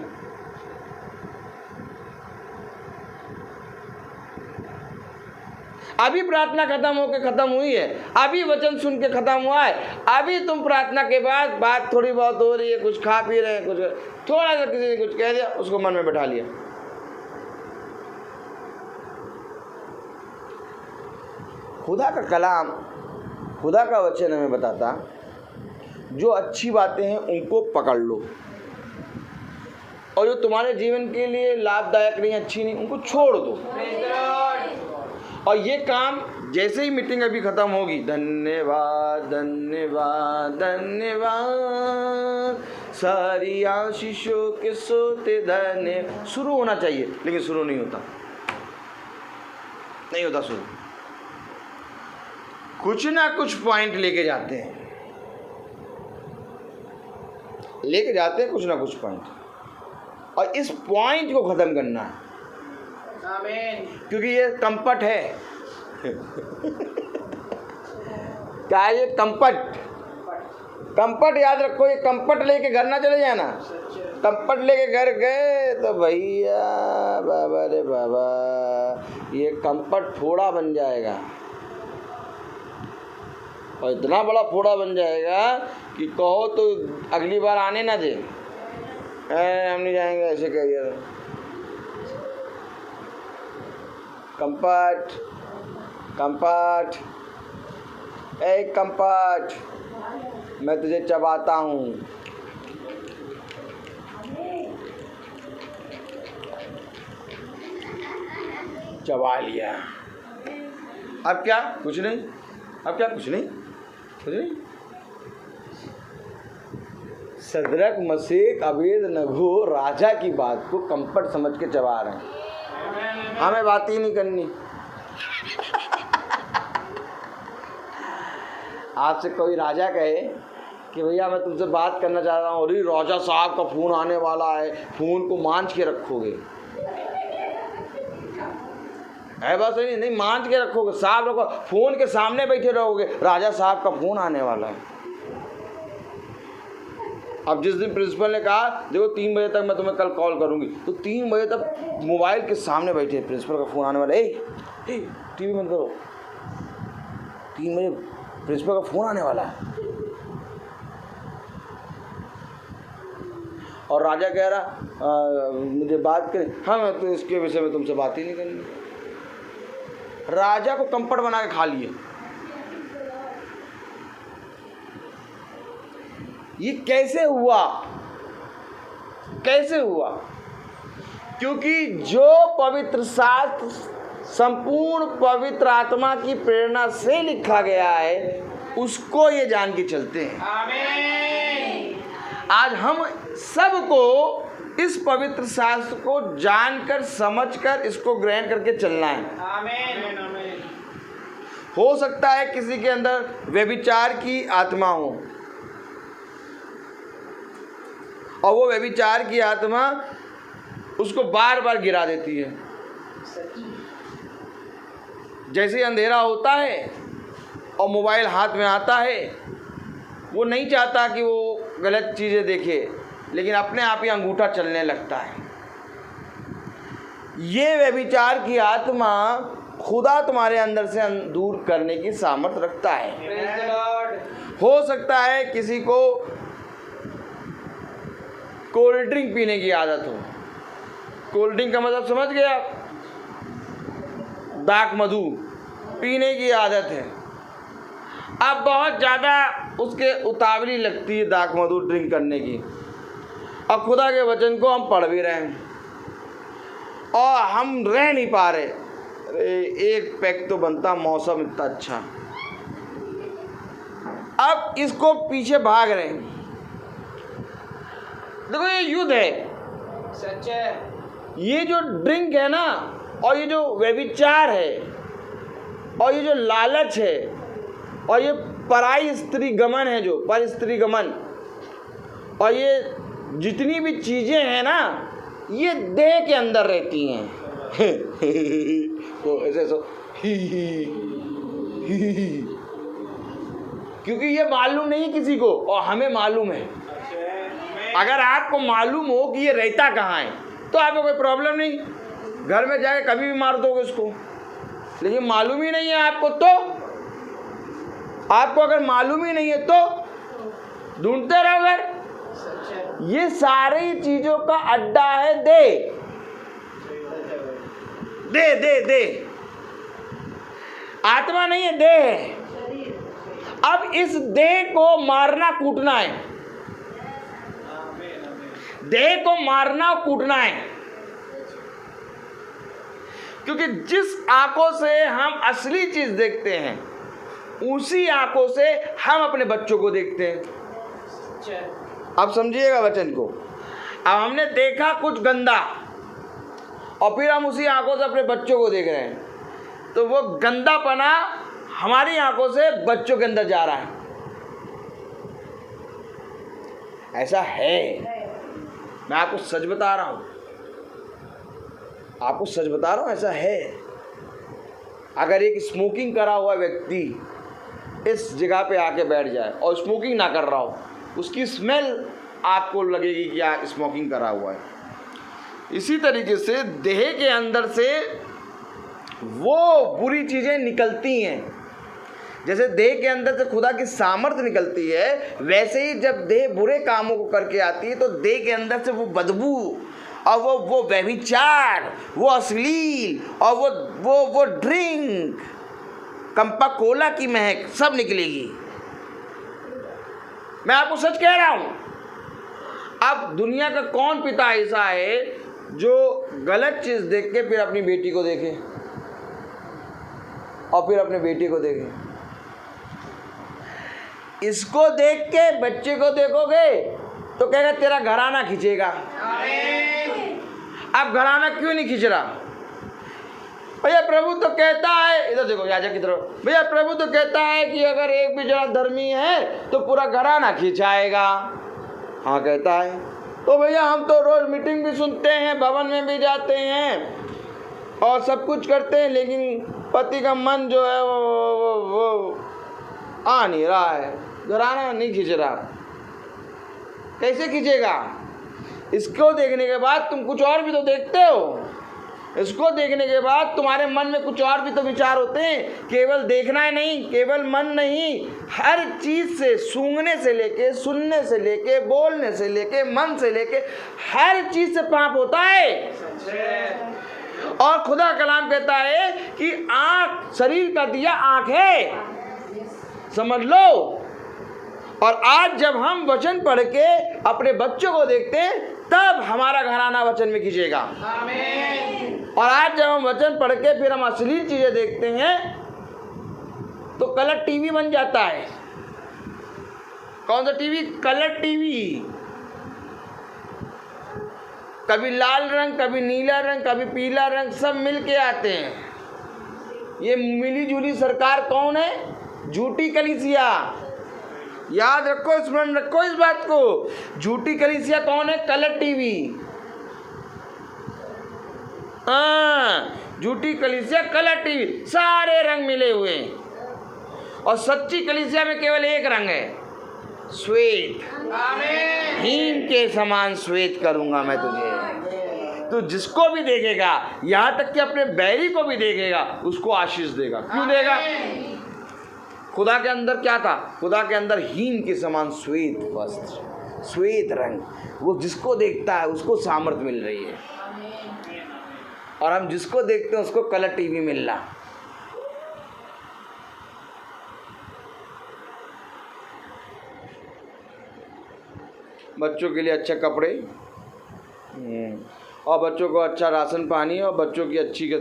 अभी प्रार्थना खत्म होकर खत्म हुई है, अभी वचन सुन के खत्म हुआ है, अभी तुम प्रार्थना के बाद बात थोड़ी बहुत हो रही है, कुछ खा पी रहे हैं, कुछ थोड़ा सा किसी ने कुछ कह दिया, उसको मन में बैठा लिया। खुदा का कलाम, खुदा का वचन हमें बताता, जो अच्छी बातें हैं उनको पकड़ लो, और जो तुम्हारे जीवन के लिए लाभदायक नहीं, अच्छी नहीं, उनको छोड़ दो। और ये काम जैसे ही मीटिंग अभी ख़त्म होगी, धन्यवाद धन्यवाद धन्यवाद, सारी आशीषों के सोते धन्य, शुरू होना चाहिए, लेकिन शुरू नहीं होता शुरू। कुछ ना कुछ पॉइंट लेके जाते हैं कुछ ना कुछ पॉइंट, और इस पॉइंट को ख़त्म करना है। आमीन। क्योंकि ये कंपट है। क्या है ये? कंपट याद रखो, ये कंपट लेके घर ना चले जाना। कंपट लेके घर गए तो भैया बाबा रे बाबा, ये कंपट फोड़ा बन जाएगा। और इतना बड़ा फोड़ा बन जाएगा कि कहो तो अगली बार आने ना दे। हम नहीं जाएंगे, ऐसे कह दिया। कंपार्ट कंपार्ट ए कंपार्ट, मैं तुझे चबाता हूँ। चबा लिया। अब क्या? कुछ नहीं। अब क्या? कुछ नहीं, कुछ नहीं। सदरक मसीह अबेदनगो राजा की बात को कंपट समझ के चबा रहे हैं। हमें बात ही नहीं करनी। आपसे कोई राजा कहे कि भैया मैं तुमसे बात करना चाह रहा हूँ, अरे राजा साहब का फ़ोन आने वाला है, फ़ोन को मांझ के रखोगे? है बात सही? नहीं, मांझ के रखोगे। साहब लोग फ़ोन के सामने बैठे रहोगे, राजा साहब का फ़ोन आने वाला है। अब जिस दिन प्रिंसिपल ने कहा देखो 3 बजे तक मैं तुम्हें कल कॉल करूँगी, तो 3 बजे तक मोबाइल के सामने बैठे, प्रिंसिपल का फ़ोन आने वाला है, टीवी बंद करो, 3 बजे प्रिंसिपल का फ़ोन आने वाला है। और राजा कह रहा मुझे बात करें। हाँ, मैं तो इसके विषय में तुमसे बात ही नहीं करनी। राजा को कंपट बना के खा लिए। ये कैसे हुआ? कैसे हुआ? क्योंकि जो पवित्र शास्त्र संपूर्ण पवित्र आत्मा की प्रेरणा से लिखा गया है, उसको ये जान के चलते हैं। आमीन। आज हम सबको इस पवित्र शास्त्र को जानकर समझकर इसको ग्रहण करके चलना है। आमीन। हो सकता है किसी के अंदर व्यभिचार की आत्मा हो, और वो व्यभिचार की आत्मा उसको बार बार गिरा देती है। जैसे ही अंधेरा होता है और मोबाइल हाथ में आता है, वो नहीं चाहता कि वो गलत चीज़ें देखे, लेकिन अपने आप ही अंगूठा चलने लगता है। ये व्यभिचार की आत्मा खुदा तुम्हारे अंदर से दूर करने की सामर्थ रखता है। हो सकता है किसी को कोल्ड ड्रिंक पीने की आदत हो। कोल्ड ड्रिंक का मतलब समझ गए आप? दाक मधु पीने की आदत है। अब बहुत ज़्यादा उसके उतावली लगती है दाक मधु ड्रिंक करने की, और खुदा के वचन को हम पढ़ भी रहे हैं और हम रह नहीं पा रहे। अरे एक पैक तो बनता, मौसम इतना अच्छा। अब इसको पीछे भाग रहे हैं। देखो ये युद्ध है, सच है। ये जो ड्रिंक है ना, और ये जो व्यभिचार है, और ये जो लालच है, और ये पराई स्त्री गमन है, जो पर स्त्री गमन, और ये जितनी भी चीज़ें हैं ना, ये देह के अंदर रहती हैं। तो ऐसे सो क्योंकि ये मालूम नहीं किसी को, और हमें मालूम है। अगर आपको मालूम हो कि ये रहता कहाँ है, तो आपको कोई प्रॉब्लम नहीं, घर में जाके कभी भी मार दोगे इसको। लेकिन मालूम ही नहीं है आपको, तो आपको अगर मालूम ही नहीं है तो ढूंढते रहो घर। ये सारी चीजों का अड्डा है दे दे दे दे। आत्मा नहीं है, देह है। अब इस देह को मारना कूटना है, देह को मारना कूटना है। क्योंकि जिस आंखों से हम असली चीज देखते हैं, उसी आंखों से हम अपने बच्चों को देखते हैं। अब समझिएगा वचन को। अब हमने देखा कुछ गंदा, और फिर हम उसी आंखों से अपने बच्चों को देख रहे हैं, तो वो गंदापना हमारी आंखों से बच्चों के अंदर जा रहा है। ऐसा है, मैं आपको सच बता रहा हूं, आपको सच बता रहा हूं, ऐसा है। अगर एक स्मोकिंग करा हुआ व्यक्ति इस जगह पे आके बैठ जाए और स्मोकिंग ना कर रहा हो, उसकी स्मेल आपको लगेगी कि यहाँ स्मोकिंग करा हुआ है। इसी तरीके से देह के अंदर से वो बुरी चीज़ें निकलती हैं जैसे देह के अंदर से खुदा की सामर्थ्य निकलती है, वैसे ही जब देह बुरे कामों को करके आती है तो देह के अंदर से वो बदबू और वो व्यभिचार, वो अश्लील और वो ड्रिंक, कंपा कोला की महक सब निकलेगी। मैं आपको सच कह रहा हूं। अब दुनिया का कौन पिता ऐसा है जो गलत चीज देख के फिर अपनी बेटी को देखे और फिर अपने बेटे को देखे? इसको देख के बच्चे को देखोगे तो कहेगा तेरा घराना खींचेगा। अब घराना क्यों नहीं खींच रहा? भैया प्रभु तो कहता है, इधर देखो याजक की तरफ, भैया प्रभु तो कहता है कि अगर एक भी जरा धर्मी है तो पूरा घराना खींचाएगा। हाँ कहता है, तो भैया हम तो रोज मीटिंग भी सुनते हैं, भवन में भी जाते हैं और सब कुछ करते हैं, लेकिन पति का मन जो है वो आ नहीं रहा है, घराना नहीं खींच रहा। कैसे खींचेगा? इसको देखने के बाद तुम कुछ और भी तो देखते हो। इसको देखने के बाद तुम्हारे मन में कुछ और भी तो विचार होते हैं। केवल देखना ही नहीं, केवल मन नहीं, हर चीज से, सूंघने से लेके, सुनने से लेके, बोलने से लेके, मन से लेके, हर चीज से पाप होता है। और खुदा कलाम कहता है कि आंख, शरीर का दिया आंख है, समझ लो। और आज जब हम वचन पढ़ के अपने बच्चों को देखते हैं तब हमारा घराना वचन में खींचेगा। और आज जब हम वचन पढ़ के फिर हम अश्लील चीजें देखते हैं तो कलर टीवी बन जाता है। कौन सा टीवी? Colour TV. कभी लाल रंग, कभी नीला रंग, कभी पीला रंग, सब मिल के आते हैं। ये मिली जुली सरकार कौन है? झूठी कलीसिया। याद रखो, स्मरण रखो इस बात को। झूठी कलीसिया कौन है? Colour TV. झूठी कलीसिया कलर टीवी, सारे रंग मिले हुए हैं। और सच्ची कलीसिया में केवल एक रंग है, श्वेत। हिम के समान श्वेत करूंगा मैं तुझे। तो जिसको भी देखेगा, यहां तक कि अपने बैरी को भी देखेगा, उसको आशीष देगा। क्यों देगा? खुदा के अंदर क्या था? खुदा के अंदर हीन के समान श्वेत वस्त्र, श्वेत रंग। वो जिसको देखता है उसको सामर्थ्य मिल रही है। और हम जिसको देखते हैं उसको कलर टीवी मिल रहा। बच्चों के लिए अच्छे कपड़े और बच्चों को अच्छा राशन पानी और बच्चों की अच्छी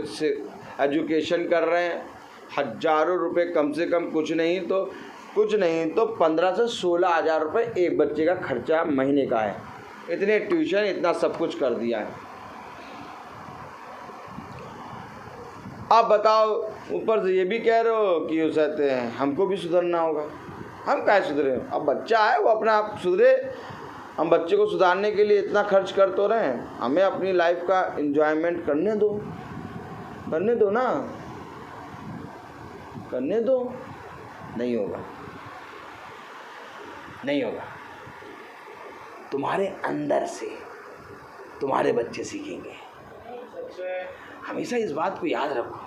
एजुकेशन कर रहे हैं। हजारों रुपए, कम से कम कुछ नहीं तो 15 से 16 हज़ार रुपये एक बच्चे का खर्चा महीने का है। इतने ट्यूशन, इतना सब कुछ कर दिया है। आप बताओ, ऊपर से ये भी कह रहे हो कि उस कहते हैं हमको भी सुधरना होगा। हम क्या सुधरे? अब बच्चा है वो अपना आप सुधरे। हम बच्चे को सुधारने के लिए इतना खर्च कर तो रहे हैं, हमें अपनी लाइफ का एंजॉयमेंट करने दो ना, करने दो। नहीं होगा। तुम्हारे अंदर से तुम्हारे बच्चे सीखेंगे। हमेशा इस बात को याद रखो।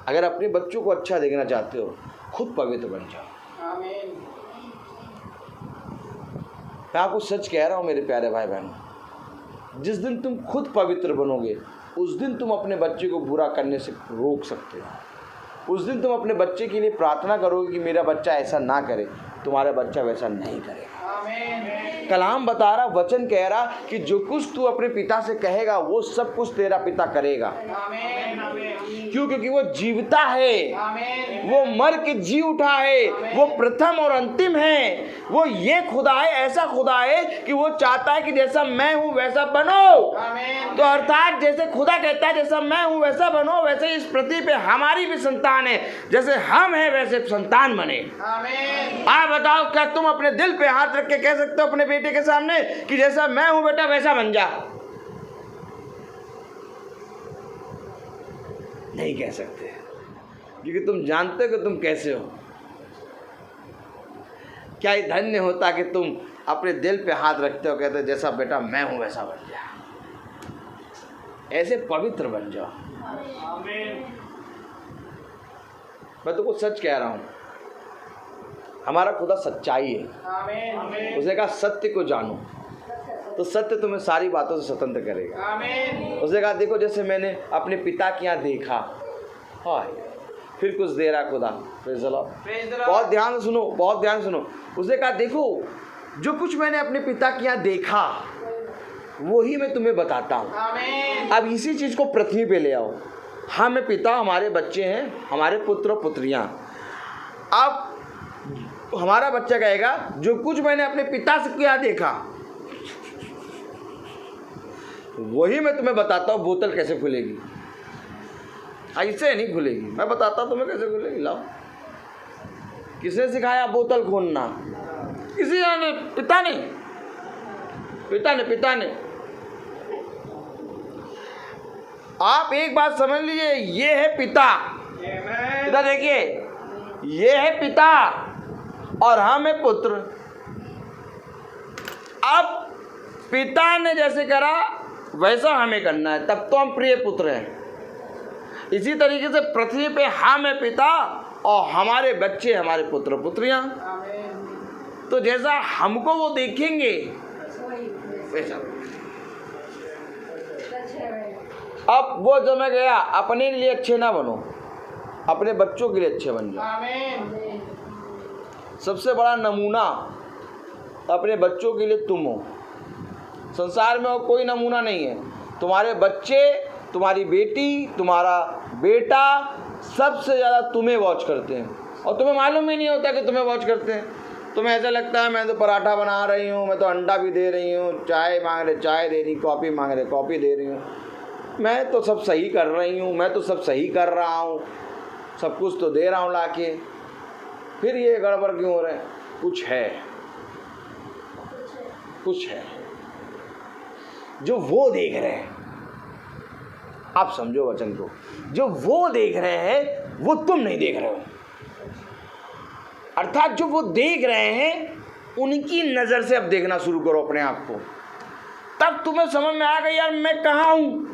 अगर अपने बच्चों को अच्छा देखना चाहते हो, खुद पवित्र बन जाओ। मैं आपको सच कह रहा हूं मेरे प्यारे भाई बहनों, जिस दिन तुम खुद पवित्र बनोगे उस दिन तुम अपने बच्चे को बुरा करने से रोक सकते हो। उस दिन तुम अपने बच्चे के लिए प्रार्थना करोगे कि मेरा बच्चा ऐसा ना करे। तुम्हारा बच्चा वैसा नहीं करेगा। कलाम बता रहा, वचन कह रहा कि जो कुछ तू अपने पिता से कहेगा वो सब कुछ तेरा पिता करेगा। क्यों? क्योंकि वो जीवता है, वो मर के जी उठा है, वो प्रथम और अंतिम है। वो ये खुदा है, ऐसा खुदा है कि वो चाहता है कि जैसा मैं हूं वैसा बनो। तो अर्थात जैसे खुदा कहता है जैसा मैं हूं वैसा बनो, वैसे इस पृथ्वी पे हमारी भी संतान है। जैसे हम हैं वैसे संतान बने। आप बताओ, क्या तुम अपने दिल पे हाथ रख के कह सकते हो अपने बेटे के सामने कि जैसा मैं हूं बेटा वैसा बन जा? नहीं कह सकते, क्योंकि तुम जानते हो कि तुम कैसे हो। क्या ही धन्य होता कि तुम अपने दिल पे हाथ रखते हो, कहते हो जैसा बेटा मैं हूं वैसा बन जा, ऐसे पवित्र बन जाओ। मैं तुमको सच कह रहा हूँ, हमारा खुदा सच्चाई है। उसने कहा सत्य को जानो तो सत्य तुम्हें सारी बातों से स्वतंत्र करेगा। उसने कहा देखो जैसे मैंने अपने पिता के यहाँ देखा, हाय फिर कुछ दे रहा खुदा, प्रेज़ द लॉर्ड। बहुत ध्यान से सुनो, बहुत ध्यान से सुनो। उसने कहा देखो जो कुछ मैंने अपने पिता के यहाँ देखा वही मैं तुम्हें बताता हूँ। अब इसी चीज़ को पृथ्वी पे ले आओ। हम पिता, हमारे बच्चे हैं, हमारे पुत्र और पुत्रियाँ। अब हमारा बच्चा कहेगा जो कुछ मैंने अपने पिता से क्या देखा वही मैं तुम्हें बताता हूँ। बोतल कैसे खुलेगी? ऐसे नहीं खुलेगी, मैं बताता हूँ तुम्हें कैसे खुलेगी। लाओ, किसने सिखाया बोतल खोलना? किसी ने? पिता ने, पिता ने। आप एक बात समझ लीजिए, ये है पिता। इधर देखिए, ये है पिता और हम है पुत्र। अब पिता ने जैसे करा वैसा हमें करना है, तब तो हम प्रिय पुत्र हैं। इसी तरीके से पृथ्वी पे हम है पिता और हमारे बच्चे हमारे पुत्र पुत्रियां। तो जैसा हमको वो देखेंगे वैसा। अब वो समय गया, अपने लिए अच्छे ना बनो, अपने बच्चों के लिए अच्छे बन जाओ। सबसे बड़ा नमूना अपने बच्चों के लिए तुम हो। संसार में और कोई नमूना नहीं है। तुम्हारे बच्चे, तुम्हारी बेटी, तुम्हारा बेटा सबसे ज़्यादा तुम्हें वॉच करते हैं और तुम्हें मालूम ही नहीं होता कि तुम्हें वॉच करते हैं। तुम्हें ऐसा लगता है मैं तो पराठा बना रही हूँ, मैं तो अंडा भी दे रही हूँ, चाय मांग रहे चाय दे रही, कॉफ़ी मांग रहे कॉफ़ी दे रही हूँ, मैं तो सब सही कर रही हूँ, मैं तो सब सही कर रहा हूँ, सब कुछ तो दे रहा हूँ लाके, फिर ये गड़बड़ क्यों हो रहे हैं? कुछ है, कुछ है जो वो देख रहे हैं। आप समझो वचन को, जो वो देख रहे हैं वो तुम नहीं देख रहे हो। अर्थात जो वो देख रहे हैं उनकी नज़र से अब देखना शुरू करो अपने आप को, तब तुम्हें समझ में आएगा यार मैं कहाँ हूँ।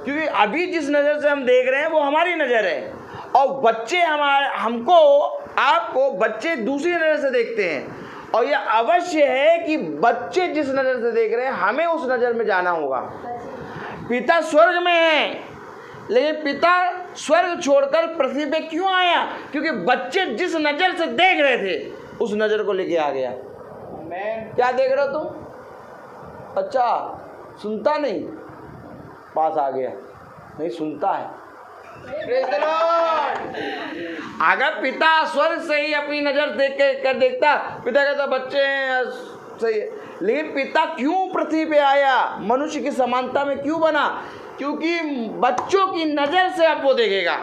क्योंकि अभी जिस नज़र से हम देख रहे हैं वो हमारी नज़र है और बच्चे हमको आपको बच्चे दूसरी नज़र से देखते हैं। और यह अवश्य है कि बच्चे जिस नज़र से देख रहे हैं हमें उस नज़र में जाना होगा। पिता स्वर्ग में है, लेकिन पिता स्वर्ग छोड़कर पृथ्वी पे क्यों आया? क्योंकि बच्चे जिस नज़र से देख रहे थे उस नज़र को लेके आ गया। क्या देख रहे हो तुम? अच्छा, सुनता नहीं, पास आ गया, नहीं सुनता है। अगर पिता स्वर्ग से ही अपनी नज़र देख कर देखता, पिता कहता बच्चे हैं सही है, लेकिन पिता क्यों पृथ्वी पे आया? मनुष्य की समानता में क्यों बना? क्योंकि बच्चों की नज़र से अब वो देखेगा।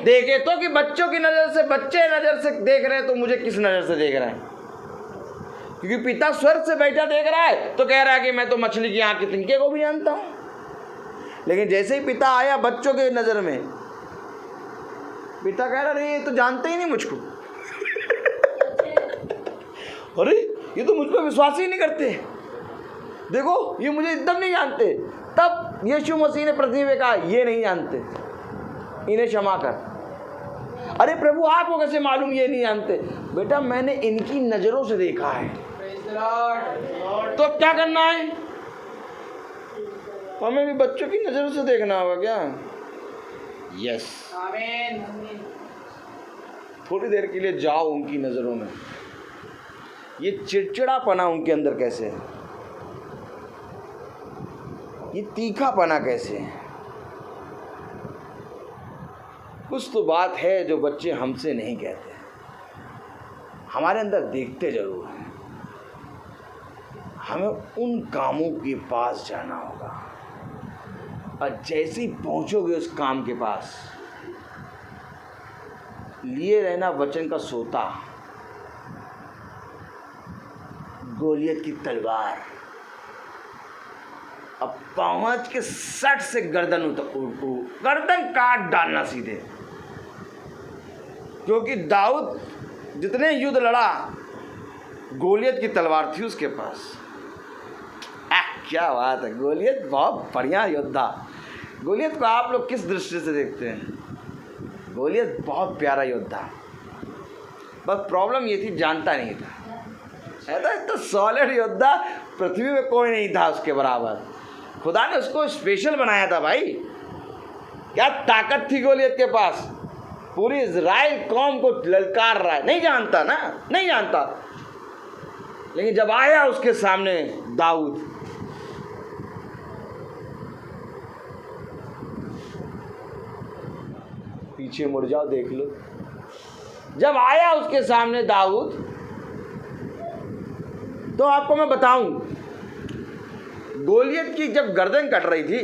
देखे तो कि बच्चों की नज़र से, बच्चे नज़र से देख रहे हैं तो मुझे किस नज़र से देख रहे हैं? क्योंकि पिता स्वर्ग से बैठा देख रहा है तो कह रहा है कि मैं तो मछली की आँख के तिनके को भी जानता हूँ। लेकिन जैसे ही पिता आया बच्चों के नज़र में, पिता कह रहा अरे ये तो जानते ही नहीं मुझको अरे ये तो मुझ पर विश्वास ही नहीं करते, देखो ये मुझे एकदम नहीं जानते। तब यीशु मसीह ने पृथ्वी पे कहा ये नहीं जानते, इन्हें क्षमा कर। अरे प्रभु आपको कैसे मालूम ये नहीं जानते? बेटा मैंने इनकी नज़रों से देखा है। तो अब क्या करना है? हमें भी बच्चों की नज़रों से देखना होगा क्या? यस, आमीन। थोड़ी देर के लिए जाओ उनकी नज़रों में, ये चिड़चिड़ापना उनके अंदर कैसे है, ये तीखापना कैसे है। कुछ तो बात है जो बच्चे हमसे नहीं कहते, हमारे अंदर देखते जरूर हैं। हमें उन कामों के पास जाना होगा और जैसे ही पहुंचोगे उस काम के पास, लिए रहना वचन का सोता, गोलियत की तलवार, अब पहुंच के सट से गर्दन काट डालना सीधे। क्योंकि दाऊद जितने युद्ध लड़ा, गोलियत की तलवार थी उसके पास। क्या बात है, गोलियत बहुत बढ़िया योद्धा। गोलियत को आप लोग किस दृष्टि से देखते हैं? गोलियत बहुत प्यारा योद्धा, बस प्रॉब्लम ये थी जानता नहीं था। ऐसा इतना सॉलिड योद्धा पृथ्वी में कोई नहीं था उसके बराबर। खुदा ने उसको स्पेशल बनाया था भाई। क्या ताकत थी गोलियत के पास, पूरी इज़राइल कौम को ललकार रहा है। नहीं जानता ना, नहीं जानता, लेकिन जब आया उसके सामने दाऊद, पीछे मुड़ जाओ देख लो, जब आया उसके सामने दाऊद, तो आपको मैं बताऊं, गोलियत की जब गर्दन कट रही थी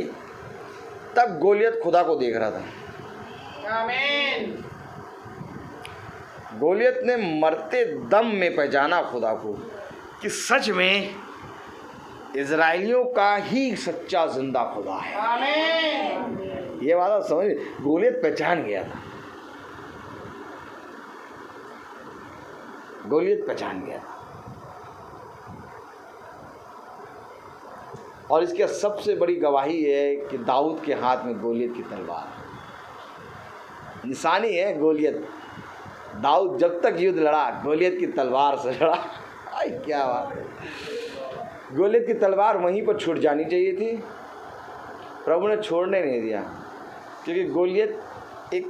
तब गोलियत खुदा को देख रहा था। आमीन। गोलियत ने मरते दम में पहचाना खुदा को कि सच में इजराइलियों का ही सच्चा जिंदा खुदा है। आमीन। ये बात समझ, गोलियत पहचान गया था, गोलियत पहचान गया था। और इसकी सबसे बड़ी गवाही है कि दाऊद के हाथ में गोलियत की तलवार, निशानी है गोलियत। दाऊद जब तक युद्ध लड़ा गोलियत की तलवार से लड़ा। आई क्या बात है, गोलियत की तलवार वहीं पर छूट जानी चाहिए थी, प्रभु ने छोड़ने नहीं दिया, क्योंकि गोलियत एक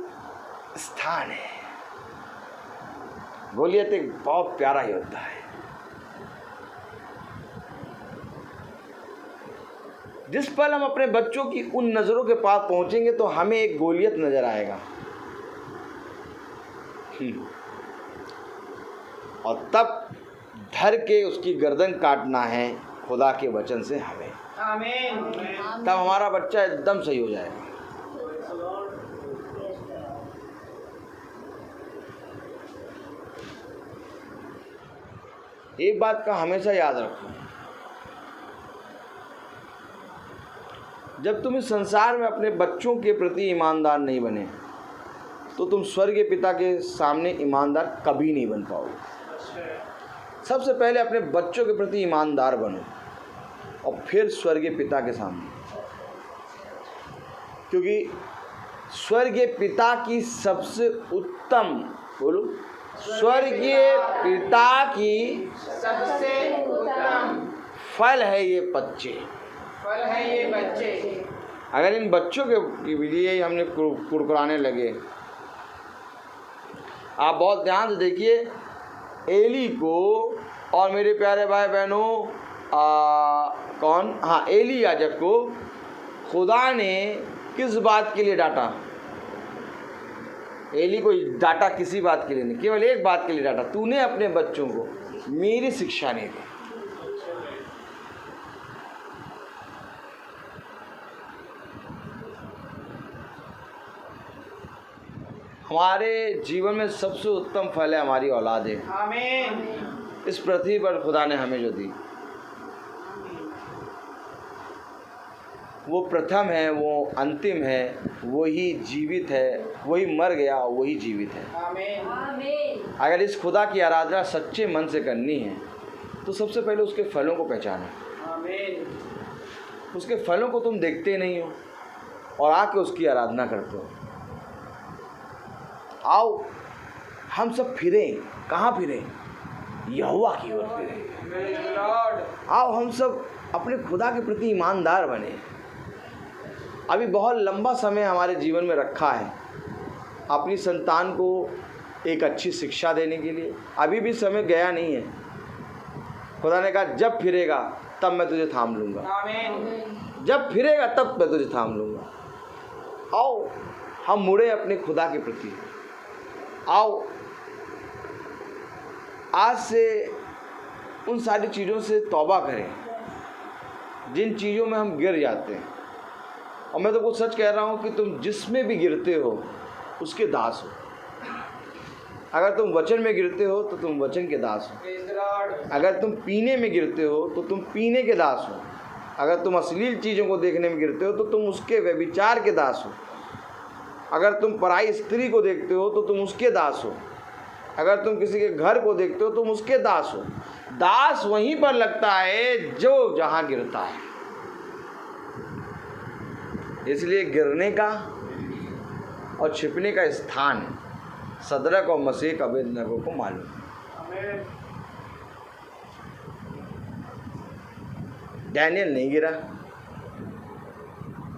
स्थान है, गोलियत एक बहुत प्यारा योद्धा है। जिस पल हम अपने बच्चों की उन नज़रों के पास पहुंचेंगे तो हमें एक गोलियत नजर आएगा, और तब धर के उसकी गर्दन काटना है खुदा के वचन से हमें। आमीन। तब हमारा बच्चा एकदम सही हो जाएगा। एक बात का हमेशा याद रखो, जब तुम इस संसार में अपने बच्चों के प्रति ईमानदार नहीं बने तो तुम स्वर्गीय पिता के सामने ईमानदार कभी नहीं बन पाओगे। सबसे पहले अपने बच्चों के प्रति ईमानदार बनो और फिर स्वर्गीय पिता के सामने, क्योंकि स्वर्गीय पिता की सबसे उत्तम, बोलो, स्वर्गीय पिता की सबसे उत्तम फल है ये बच्चे, फल है ये बच्चे। अगर इन बच्चों के लिए हमने कुरकुराने लगे, आप बहुत ध्यान से देखिए, एली को और मेरे प्यारे भाई बहनों, कौन, हाँ, एली याजक को खुदा ने किस बात के लिए डांटा? एली को डांटा किसी बात के लिए नहीं, केवल एक बात के लिए डांटा, तूने अपने बच्चों को मेरी शिक्षा नहीं दी। हमारे जीवन में सबसे उत्तम फल है हमारी औलादें। आमीन। इस पृथ्वी पर खुदा ने हमें जो दी, वो प्रथम है, वो अंतिम है, वही जीवित है, वही मर गया, वही जीवित है। आमीन। अगर इस खुदा की आराधना सच्चे मन से करनी है तो सबसे पहले उसके फलों को पहचानो। आमीन। उसके फलों को तुम देखते नहीं हो और आके उसकी आराधना करते हो। आओ हम सब फिरें, कहाँ फिरें? यहोवा की ओर फिरें। आओ हम सब अपने खुदा के प्रति ईमानदार बने। अभी बहुत लंबा समय हमारे जीवन में रखा है अपनी संतान को एक अच्छी शिक्षा देने के लिए, अभी भी समय गया नहीं है। खुदा ने कहा जब फिरेगा तब मैं तुझे थाम लूँगा। आमीन। जब फिरेगा तब मैं तुझे थाम लूँगा। आओ हम मुड़े अपने खुदा के प्रति। आओ आज से उन सारी चीज़ों से तौबा करें जिन चीज़ों में हम गिर जाते हैं। और मैं तो कुछ सच कह रहा हूँ कि तुम जिसमें भी गिरते हो उसके दास हो। अगर तुम वचन में गिरते हो तो तुम वचन के दास हो। अगर तुम पीने में गिरते हो तो तुम पीने के दास हो। अगर तुम अश्लील चीज़ों को देखने में गिरते हो तो तुम उसके व्यभिचार के दास हो। अगर तुम पराई स्त्री को देखते हो तो तुम उसके दास हो। अगर तुम किसी के घर को देखते हो तुम उसके दास हो। दास वहीं पर लगता है जो जहाँ गिरता है। इसलिए गिरने का और छिपने का स्थान सदरक और मसीह अबेदनगो को मालूम। डैनियल नहीं गिरा,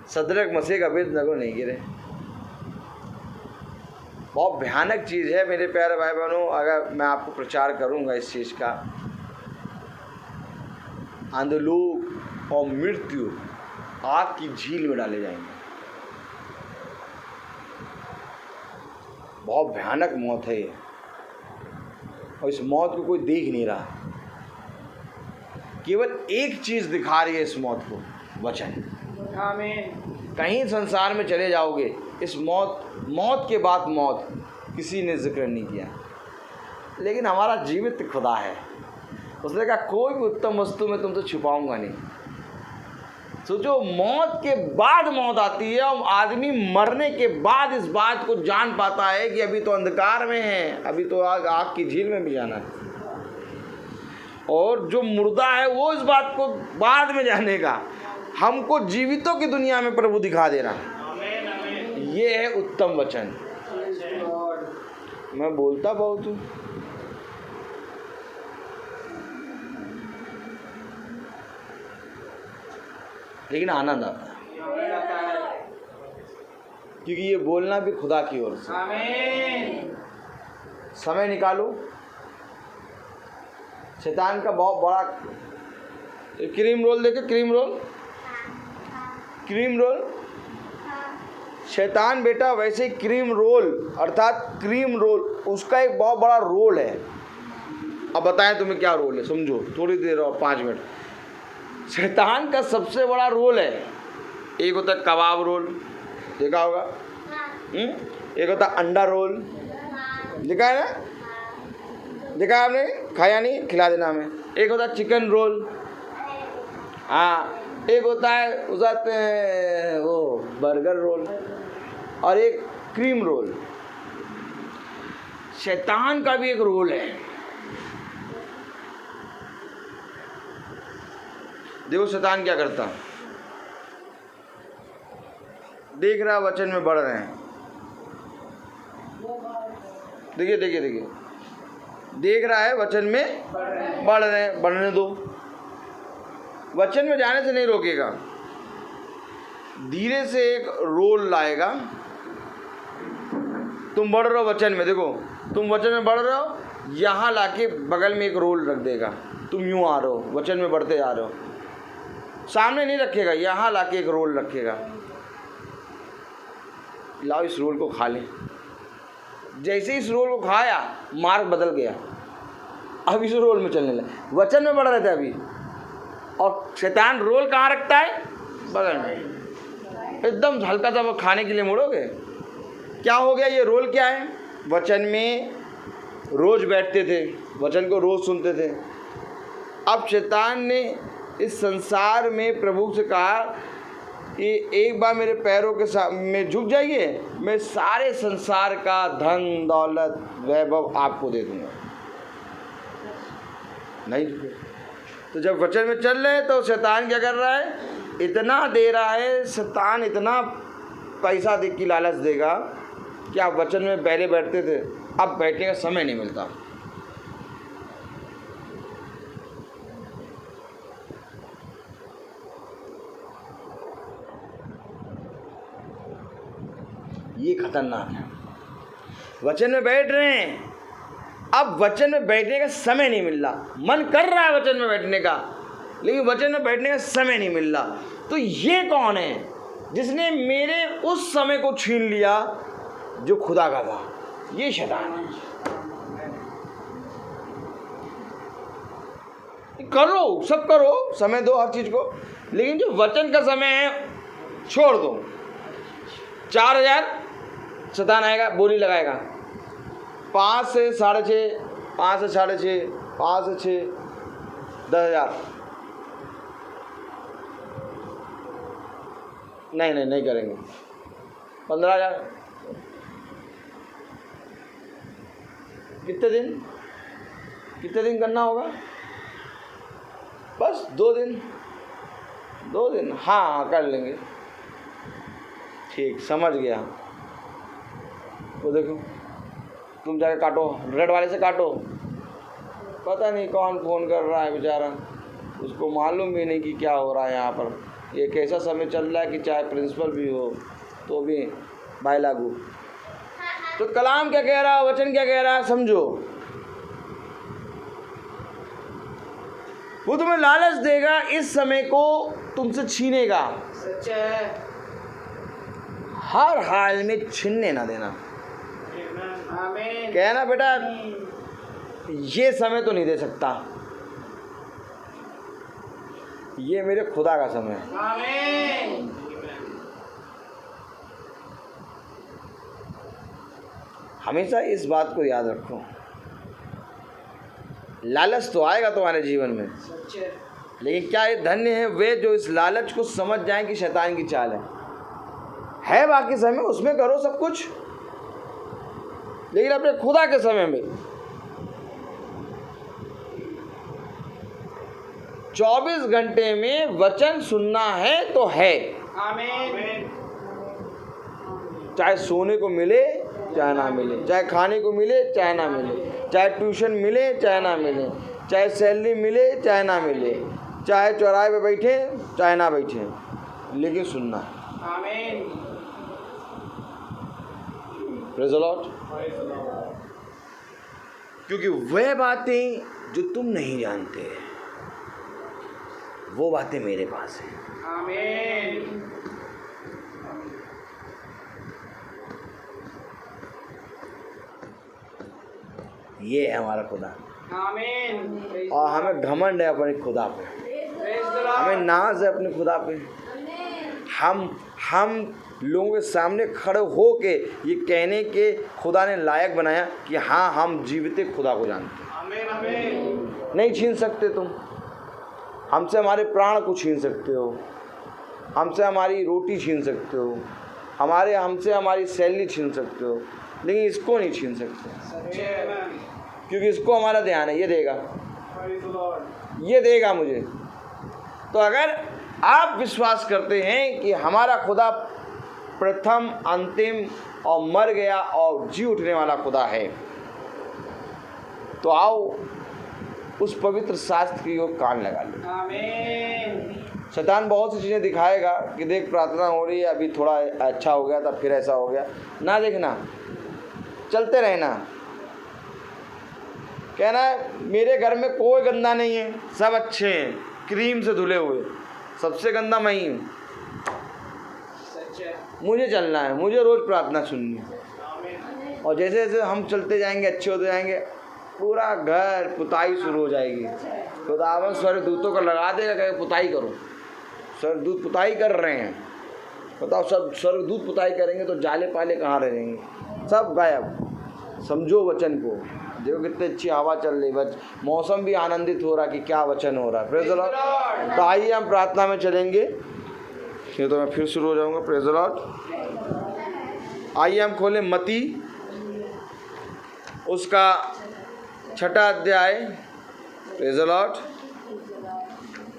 सदरक मसीह अबेदनगो नहीं गिरे। बहुत भयानक चीज़ है मेरे प्यारे भाई बहनों। अगर मैं आपको प्रचार करूंगा इस चीज़ का, अंधलोक और मृत्यु आग की झील में डाले जाएंगे। बहुत भयानक मौत है ये, और इस मौत को कोई देख नहीं रहा। केवल एक चीज़ दिखा रही है इस मौत को, वचन। आमीन। कहीं संसार में चले जाओगे, इस मौत के बाद मौत किसी ने जिक्र नहीं किया, लेकिन हमारा जीवित खुदा है। उसने कहा कोई भी उत्तम वस्तु में तुमसे छुपाऊंगा नहीं। सोचो, मौत के बाद मौत आती है, और आदमी मरने के बाद इस बात को जान पाता है कि अभी तो अंधकार में है, अभी तो आग की झील में भी जाना है। और जो मुर्दा है वो इस बात को बाद में जानेगा। हमको जीवितों की दुनिया में प्रभु दिखा दे रहा है। ये है उत्तम वचन। मैं बोलता बहुत हूँ, लेकिन आनंद आता है, क्योंकि ये बोलना भी खुदा की ओर से। समय निकालो। शैतान का बहुत बड़ा क्रीम रोल देखे, क्रीम रोल। शैतान बेटा वैसे क्रीम रोल अर्थात क्रीम रोल, उसका एक बहुत बड़ा रोल है। अब बताएं तुम्हें क्या रोल है, समझो, थोड़ी देर और 5 मिनट। शैतान का सबसे बड़ा रोल है, एक होता है कबाब रोल, देखा होगा। एक होता है अंडा रोल, देखा है ना, देखा है आपने, खाया नहीं, खिला देना हमें। एक होता है चिकन रोल, हाँ। एक होता है उसका वो बर्गर रोल, और एक क्रीम रोल। शैतान का भी एक रोल है। देखो शैतान क्या करता, देख रहा वचन में बढ़ रहे हैं, देखिए देखिए देखिए, देख रहा है वचन में बढ़ रहे हैं, बढ़ने दो। वचन में जाने से नहीं रोकेगा, धीरे से एक रोल लाएगा। तुम बढ़ रहे हो वचन में, देखो तुम वचन में बढ़ रहे हो, यहाँ लाके बगल में एक रोल रख देगा। तुम यूँ आ रहे हो, वचन में बढ़ते जा रहे हो, सामने नहीं रखेगा, यहाँ लाके एक रोल रखेगा। लाओ इस रोल को खा ले। जैसे इस रोल को खाया, मार्ग बदल गया, अब इस रोल में चलने लगे। वचन में बढ़ रहे थे अभी, और शैतान रोल कहाँ रखता है, बगल में। एकदम हल्का सा वो खाने के लिए मुड़ोगे, क्या हो गया, ये रोल क्या है। वचन में रोज बैठते थे, वचन को रोज सुनते थे। अब शैतान ने इस संसार में प्रभु से कहा कि एक बार मेरे पैरों के में झुक जाइए, मैं सारे संसार का धन दौलत वैभव आपको दे दूंगा। नहीं झुके। तो जब वचन में चल रहे हैं तो शैतान क्या कर रहा है, इतना दे रहा है। शैतान इतना पैसा दे की लालच देगा कि आप वचन में पहले बैठते थे, अब बैठने का समय नहीं मिलता। ये खतरनाक है। वचन में बैठ रहे हैं, अब वचन में बैठने का समय नहीं मिल रहा। मन कर रहा है वचन में बैठने का, लेकिन वचन में बैठने का समय नहीं मिल रहा। तो ये कौन है जिसने मेरे उस समय को छीन लिया जो खुदा का था? ये शैतान है। करो, सब करो, समय दो हर चीज को, लेकिन जो वचन का समय है छोड़ दो। 4000 शैतान आएगा, बोली लगाएगा, 5 से 6.5, 5 से 6.5, 5 से 6, 10,000। नहीं करेंगे। 15,000। कितने दिन करना होगा? बस 2 दिन। हाँ कर लेंगे। ठीक, समझ गया। वो देखो, तुम जाके काटो, रेड वाले से काटो। पता नहीं कौन फ़ोन कर रहा है बेचारा, उसको मालूम भी नहीं कि क्या हो रहा है यहाँ पर। ये कैसा समय चल रहा है कि चाहे प्रिंसिपल भी हो तो भी भाई लागू। तो कलाम क्या कह रहा है, वचन क्या कह रहा है, समझो। वो तुम्हें लालच देगा, इस समय को तुमसे छीनेगा। सच है। हर हाल में छीनने ना देना। आमीन। कहना बेटा ये समय तो नहीं दे सकता, ये मेरे खुदा का समय है। आमीन। हमेशा इस बात को याद रखो, लालच तो आएगा तुम्हारे जीवन में, सच है। लेकिन क्या ये धन्य है वे जो इस लालच को समझ जाएं कि शैतान की चाल है बाकी समय उसमें करो सब कुछ, लेकिन अपने खुदा के समय में 24 घंटे में वचन सुनना है तो है। आमीन। चाहे सोने को मिले चाहे ना मिले, चाहे खाने को मिले चाहे ना मिले, चाहे ट्यूशन मिले चाहे ना मिले, चाहे सैलरी मिले चाहे ना मिले, चाहे चौराहे पे बैठे चाहे ना बैठे, लेकिन सुनना है। आमीन। Praise the Lord. क्योंकि वह बातें जो तुम नहीं जानते वो बातें मेरे पास हैं। आमीन। ये है हमारा खुदा, आमीन। और हमें घमंड है अपने खुदा पे, प्रेज़ द लॉर्ड। हमें नाज है अपने खुदा पे। हम लोगों के सामने खड़े हो के ये कहने के खुदा ने लायक बनाया कि हाँ हम जीवित खुदा को जानते हैं। आमीन। आमीन। नहीं छीन सकते तुम हमसे, हमारे प्राण को छीन सकते हो, हमसे हमारी रोटी छीन सकते हो, हमसे हमारी सैलरी छीन सकते हो, लेकिन इसको नहीं छीन सकते, सच है। क्योंकि इसको हमारा ध्यान है, ये देगा मुझे। तो अगर आप विश्वास करते हैं कि हमारा खुदा प्रथम अंतिम और मर गया और जी उठने वाला खुदा है, तो आओ उस पवित्र शास्त्र की ओर कान लगा लो। आमीन। शैतान बहुत सी चीज़ें दिखाएगा कि देख प्रार्थना हो रही है, अभी थोड़ा अच्छा हो गया था फिर ऐसा हो गया, ना देखना, चलते रहना। कहना है मेरे घर में कोई गंदा नहीं है, सब अच्छे हैं, क्रीम से धुले हुए, सबसे गंदा मैं ही हूँ। सच है। मुझे चलना है, मुझे रोज़ प्रार्थना सुननी है। आमीन। और जैसे जैसे हम चलते जाएंगे, अच्छे होते जाएंगे, पूरा घर पुताई शुरू हो जाएगी। खुदावन स्वर्गदूतों का लगा देगा, कहे पुताई करो। स्वर्गदूत पुताई कर रहे हैं, बताओ, सब स्वर्गदूत पुताई करेंगे तो जाले पाले कहाँ रहेंगे, सब गायब। समझो वचन को, देखो कितनी अच्छी हवा चल रही, बस मौसम भी आनंदित हो रहा कि क्या वचन हो रहा है। Praise the Lord. तो आइए हम प्रार्थना में चलेंगे, ये तो मैं फिर शुरू हो जाऊँगा। Praise the Lord. आइए हम खोलें मत्ती उसका 6वां अध्याय, प्रेज़ द लॉर्ड,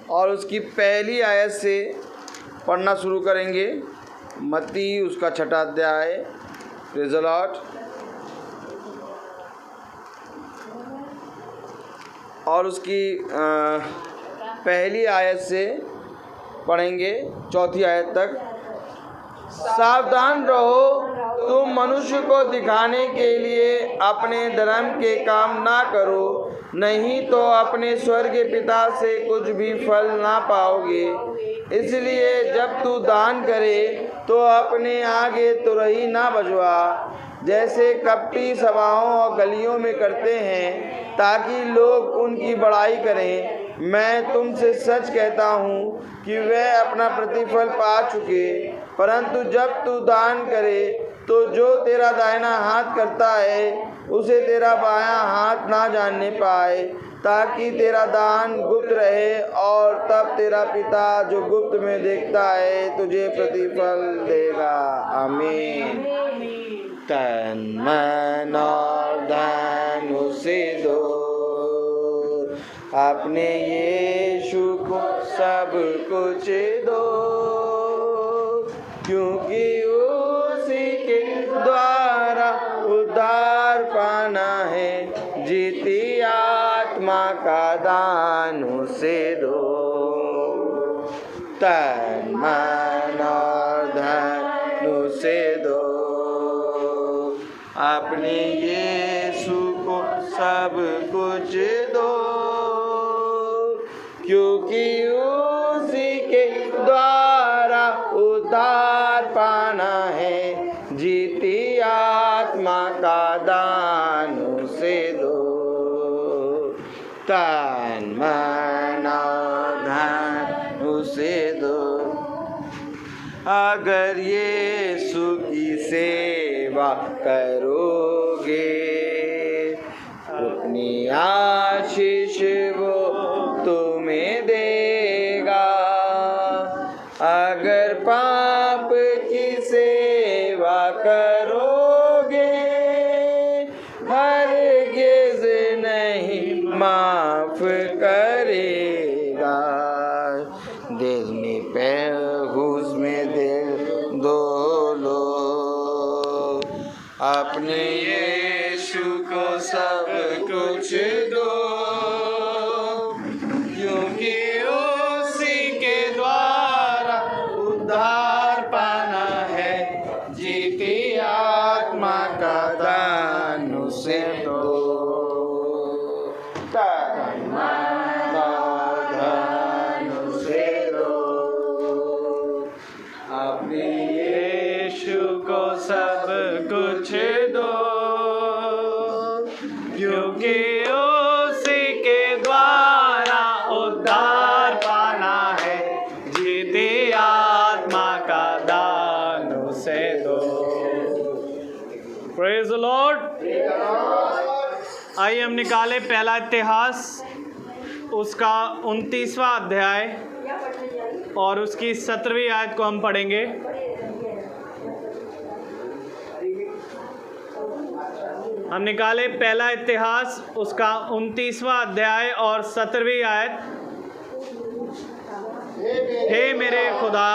और उसकी पहली आयत से पढ़ना शुरू करेंगे। मत्ती उसका 6वां अध्याय, प्रेज़ द लॉर्ड, और उसकी पहली आयत से पढ़ेंगे 4थी आयत तक। सावधान रहो, तुम मनुष्य को दिखाने के लिए अपने धर्म के काम ना करो, नहीं तो अपने स्वर्गीय पिता से कुछ भी फल ना पाओगे। इसलिए जब तू दान करे तो अपने आगे तुरही ना बजवा, जैसे कपटी सभाओं और गलियों में करते हैं, ताकि लोग उनकी बड़ाई करें। मैं तुमसे सच कहता हूँ कि वे अपना प्रतिफल पा चुके। परंतु जब तू दान करे तो जो तेरा दाहिना हाथ करता है उसे तेरा बायां हाथ ना जानने पाए, ताकि तेरा दान गुप्त रहे, और तब तेरा पिता जो गुप्त में देखता है तुझे प्रतिफल देगा। आमीन। तन मन और धन उसे दो, अपने यीशु को सब कुछ दो, क्योंकि उसी के द्वारा उद्धार पाना है, जीती आत्मा का दान उसे दो। तन मन और धन उसे दो, अपने यीशु को सब कुछ दो, क्योंकि उसी के द्वारा उद्धार पाना है, जीती आत्मा का दान उसे दो। तन मन और धन उसे दो। अगर यीशु की सेवा करोगे, अपनी आशीष वो तुम्हें देगा। अगर पाप की सेवा करोगे, हरगिज़ नहीं माफ करेगा। दिल में पैगुस में दिल दो लो, अपने यीशु को सब कुछ दो, क्योंकि उसी के द्वारा उद्धार पाना है, जीती आत्मा का दान उसे दो। तन मन और धन उसे दो, अपने यीशु को सब कुछ दो, क्योंकि उसी के द्वारा उद्धार पाना है, जीती आत्मा का दान उसे दो। Praise the Lord. आइए हम निकाले पहला इतिहास उसका 29वां अध्याय और उसकी 17वीं आयत को हम पढ़ेंगे। हम निकाले पहला इतिहास उसका 29वां अध्याय और 17वीं आयत। हे मेरे खुदा,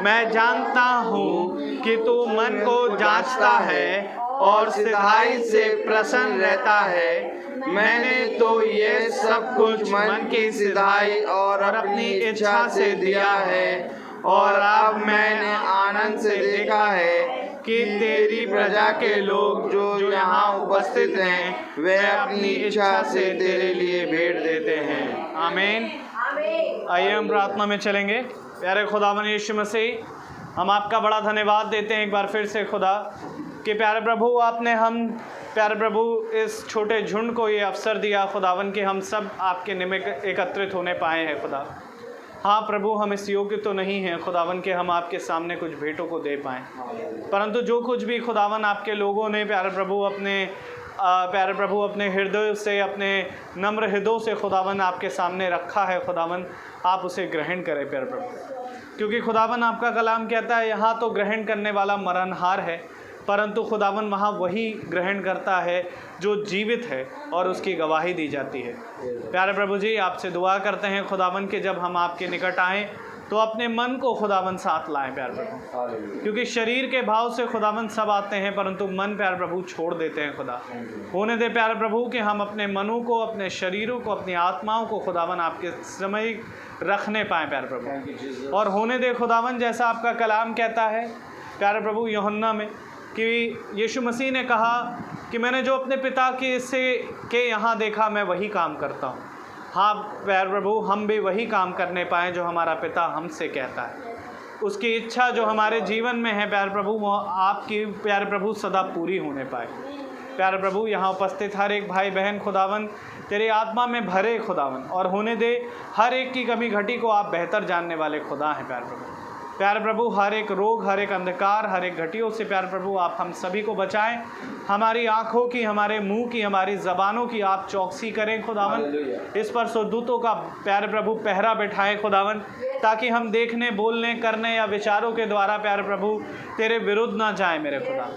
मैं जानता हूँ कि तू मन को जांचता है और सिधाई से प्रसन्न रहता है। मैंने तो ये सब कुछ मन की सिधाई और अपनी इच्छा से दिया है, और अब मैंने आनंद से देखा है कि तेरी प्रजा के लोग जो यहाँ उपस्थित हैं, वे अपनी इच्छा से तेरे लिए भेंट देते हैं। आमीन। आइए हम प्रार्थना में चलेंगे। प्यारे खुदावन यीशु मसीह, हम आपका बड़ा धन्यवाद देते हैं एक बार फिर से खुदा कि प्यारे प्रभु आपने प्यारे प्रभु इस छोटे झुंड को ये अवसर दिया खुदावन कि हम सब आपके निमित्त एकत्रित होने पाए हैं खुदा। हाँ प्रभु, हम इस योग्य तो नहीं हैं खुदावन के हम आपके सामने कुछ भेंटों को दे पाएँ, परंतु जो कुछ भी खुदावन आपके लोगों ने प्यारे प्रभु अपने हृदय से, अपने नम्र हृदयों से खुदावन आपके सामने रखा है खुदावन, आप उसे ग्रहण करें प्यारे प्रभु। क्योंकि खुदावन आपका कलाम कहता है यहाँ तो ग्रहण करने वाला मरणहार है, परंतु खुदावन वहाँ वही ग्रहण करता है जो जीवित है और उसकी गवाही दी जाती है। प्यारे प्रभु जी, आपसे दुआ करते हैं खुदावन कि जब हम आपके निकट आएँ तो अपने मन को खुदावन साथ लाएं प्यारे प्रभु, क्योंकि शरीर के भाव से खुदावन सब आते हैं परंतु मन प्यारे प्रभु छोड़ देते हैं खुदा। होने दे प्यारे प्रभु कि हम अपने मनों को, अपने शरीरों को, अपनी आत्माओं को खुदावन आपके समय रखने पाएँ प्यारे प्रभु। और होने दे खुदावन जैसा आपका कलाम कहता है प्यारे प्रभु यूहन्ना में कि यीशु मसीह ने कहा कि मैंने जो अपने पिता के यहाँ देखा मैं वही काम करता हूँ। हाँ प्यारे प्रभु, हम भी वही काम करने पाएँ जो हमारा पिता हमसे कहता है। उसकी इच्छा जो हमारे जीवन में है प्यारे प्रभु, वो आपकी प्यारे प्रभु सदा पूरी होने पाए। प्यारे प्रभु, यहाँ उपस्थित हर एक भाई बहन खुदावन तेरे आत्मा में भरे खुदावन, और होने दे हर एक की कमी घटी को आप बेहतर जानने वाले खुदा हैं प्यारे प्रभु। प्यारे प्रभु, हर एक रोग, हर एक अंधकार, हर एक घटियों से प्यारे प्रभु आप हम सभी को बचाएं। हमारी आँखों की, हमारे मुंह की, हमारी ज़बानों की आप चौकसी करें खुदावन। इस पर सुरदूतों का प्यारे प्रभु पहरा बैठाएं खुदावन, ताकि हम देखने, बोलने, करने या विचारों के द्वारा प्यारे प्रभु तेरे विरुद्ध ना जाएं मेरे खुदा।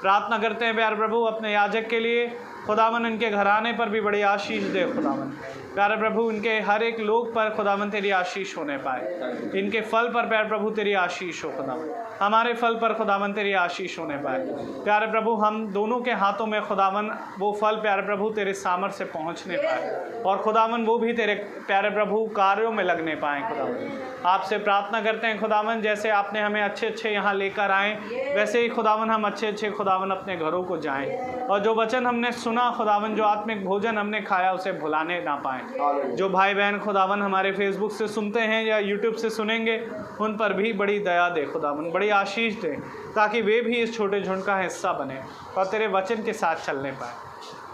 प्रार्थना करते हैं प्यारे प्रभु अपने याजक के लिए, खुदावन इनके घराने पर भी बड़ी आशीष दे खुदावन। प्यारे प्रभु इनके हर एक लोग पर खुदावन तेरी आशीष होने पाए। इनके फल पर प्यारे प्रभु तेरी आशीष हो खुदावन। हमारे फल पर खुदावन तेरी आशीष होने पाए। प्यारे प्रभु हम दोनों के हाथों में खुदावन वो फल प्यारे प्रभु तेरे सामर्थ्य से पहुंचने पाए और खुदावन वो भी तेरे प्यारे प्रभु कार्यों में लगने पाए। खुदावन आपसे प्रार्थना करते हैं खुदावन, जैसे आपने हमें अच्छे अच्छे यहाँ लेकर आए वैसे ही खुदावन हम अच्छे अच्छे खुदावन अपने घरों को जाएं और जो वचन हमने सुना खुदावन, जो आत्मिक भोजन हमने खाया उसे भुलाने ना पाएं। जो भाई बहन खुदावन हमारे फेसबुक से सुनते हैं या यूट्यूब से सुनेंगे उन पर भी बड़ी दया दे खुदावन, बड़ी आशीष दे, ताकि वे भी इस छोटे झुंड का हिस्सा बने और तेरे वचन के साथ चलने पाए।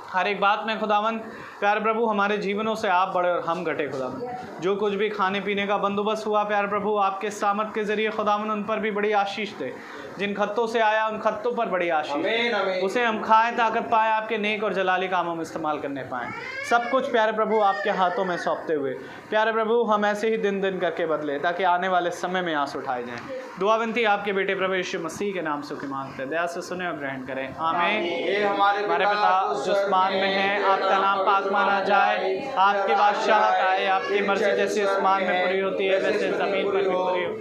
हर एक बात में खुदावन प्यारे प्रभु हमारे जीवनों से आप बड़े और हम घटे खुदावन। जो कुछ भी खाने पीने का बंदोबस्त हुआ प्यारे प्रभु आपके सामर्थ के ज़रिए खुदावन उन पर भी बड़ी आशीष दे। जिन खत्तों से आया उन खत्तों पर बड़ी आशीष, उसे हम खाएं ताकत पाएँ, आपके नेक और जलाली कामों में इस्तेमाल करने पाएँ। सब कुछ प्यारे प्रभु आपके हाथों में सौंपते हुए प्यारे प्रभु हम ऐसे ही दिन दिन करके बदले, ताकि आने वाले समय में आंसू उठाए जाएँ। दुआ विनती आपके बेटे प्रभु यीशु मसीह के नाम से की मांगते, दया से सुने और ग्रहण करें, आमीन। हमारे पिता जो आसमान में है, आपका नाम पाक माना जाए, आपकी बादशाहत आए, आपकी मर्जी जैसे आसमान में पूरी होती है वैसे ज़मीन पर भी पूरी हो।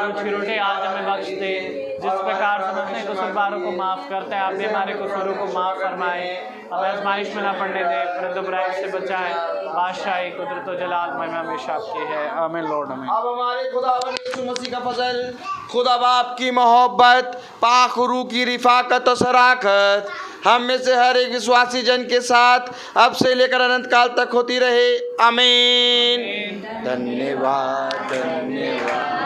रोज की रोटी आज हमें बख्श दे, जिस प्रकार से अपने कसूरवारों को माफ़ करते हैं आप भी हमारे कसूरों को माफ़ फरमाए, हमें आज़माइश में ना पड़ने दे, परंतु बुराई से बचाएं। बादशाही कुदरत और जलाल महिमा हमेशा आपकी है, आमीन लॉर्ड आमीन। अब हमारे खुदावन यीशु मसीह का फजल, खुदा बाप की मोहब्बत, पाक रूह की रिफाकत और शराकत हम में से हर एक विश्वासी जन के साथ अब से लेकर अनंत काल तक होती रहे, आमीन। धन्यवाद धन्यवाद।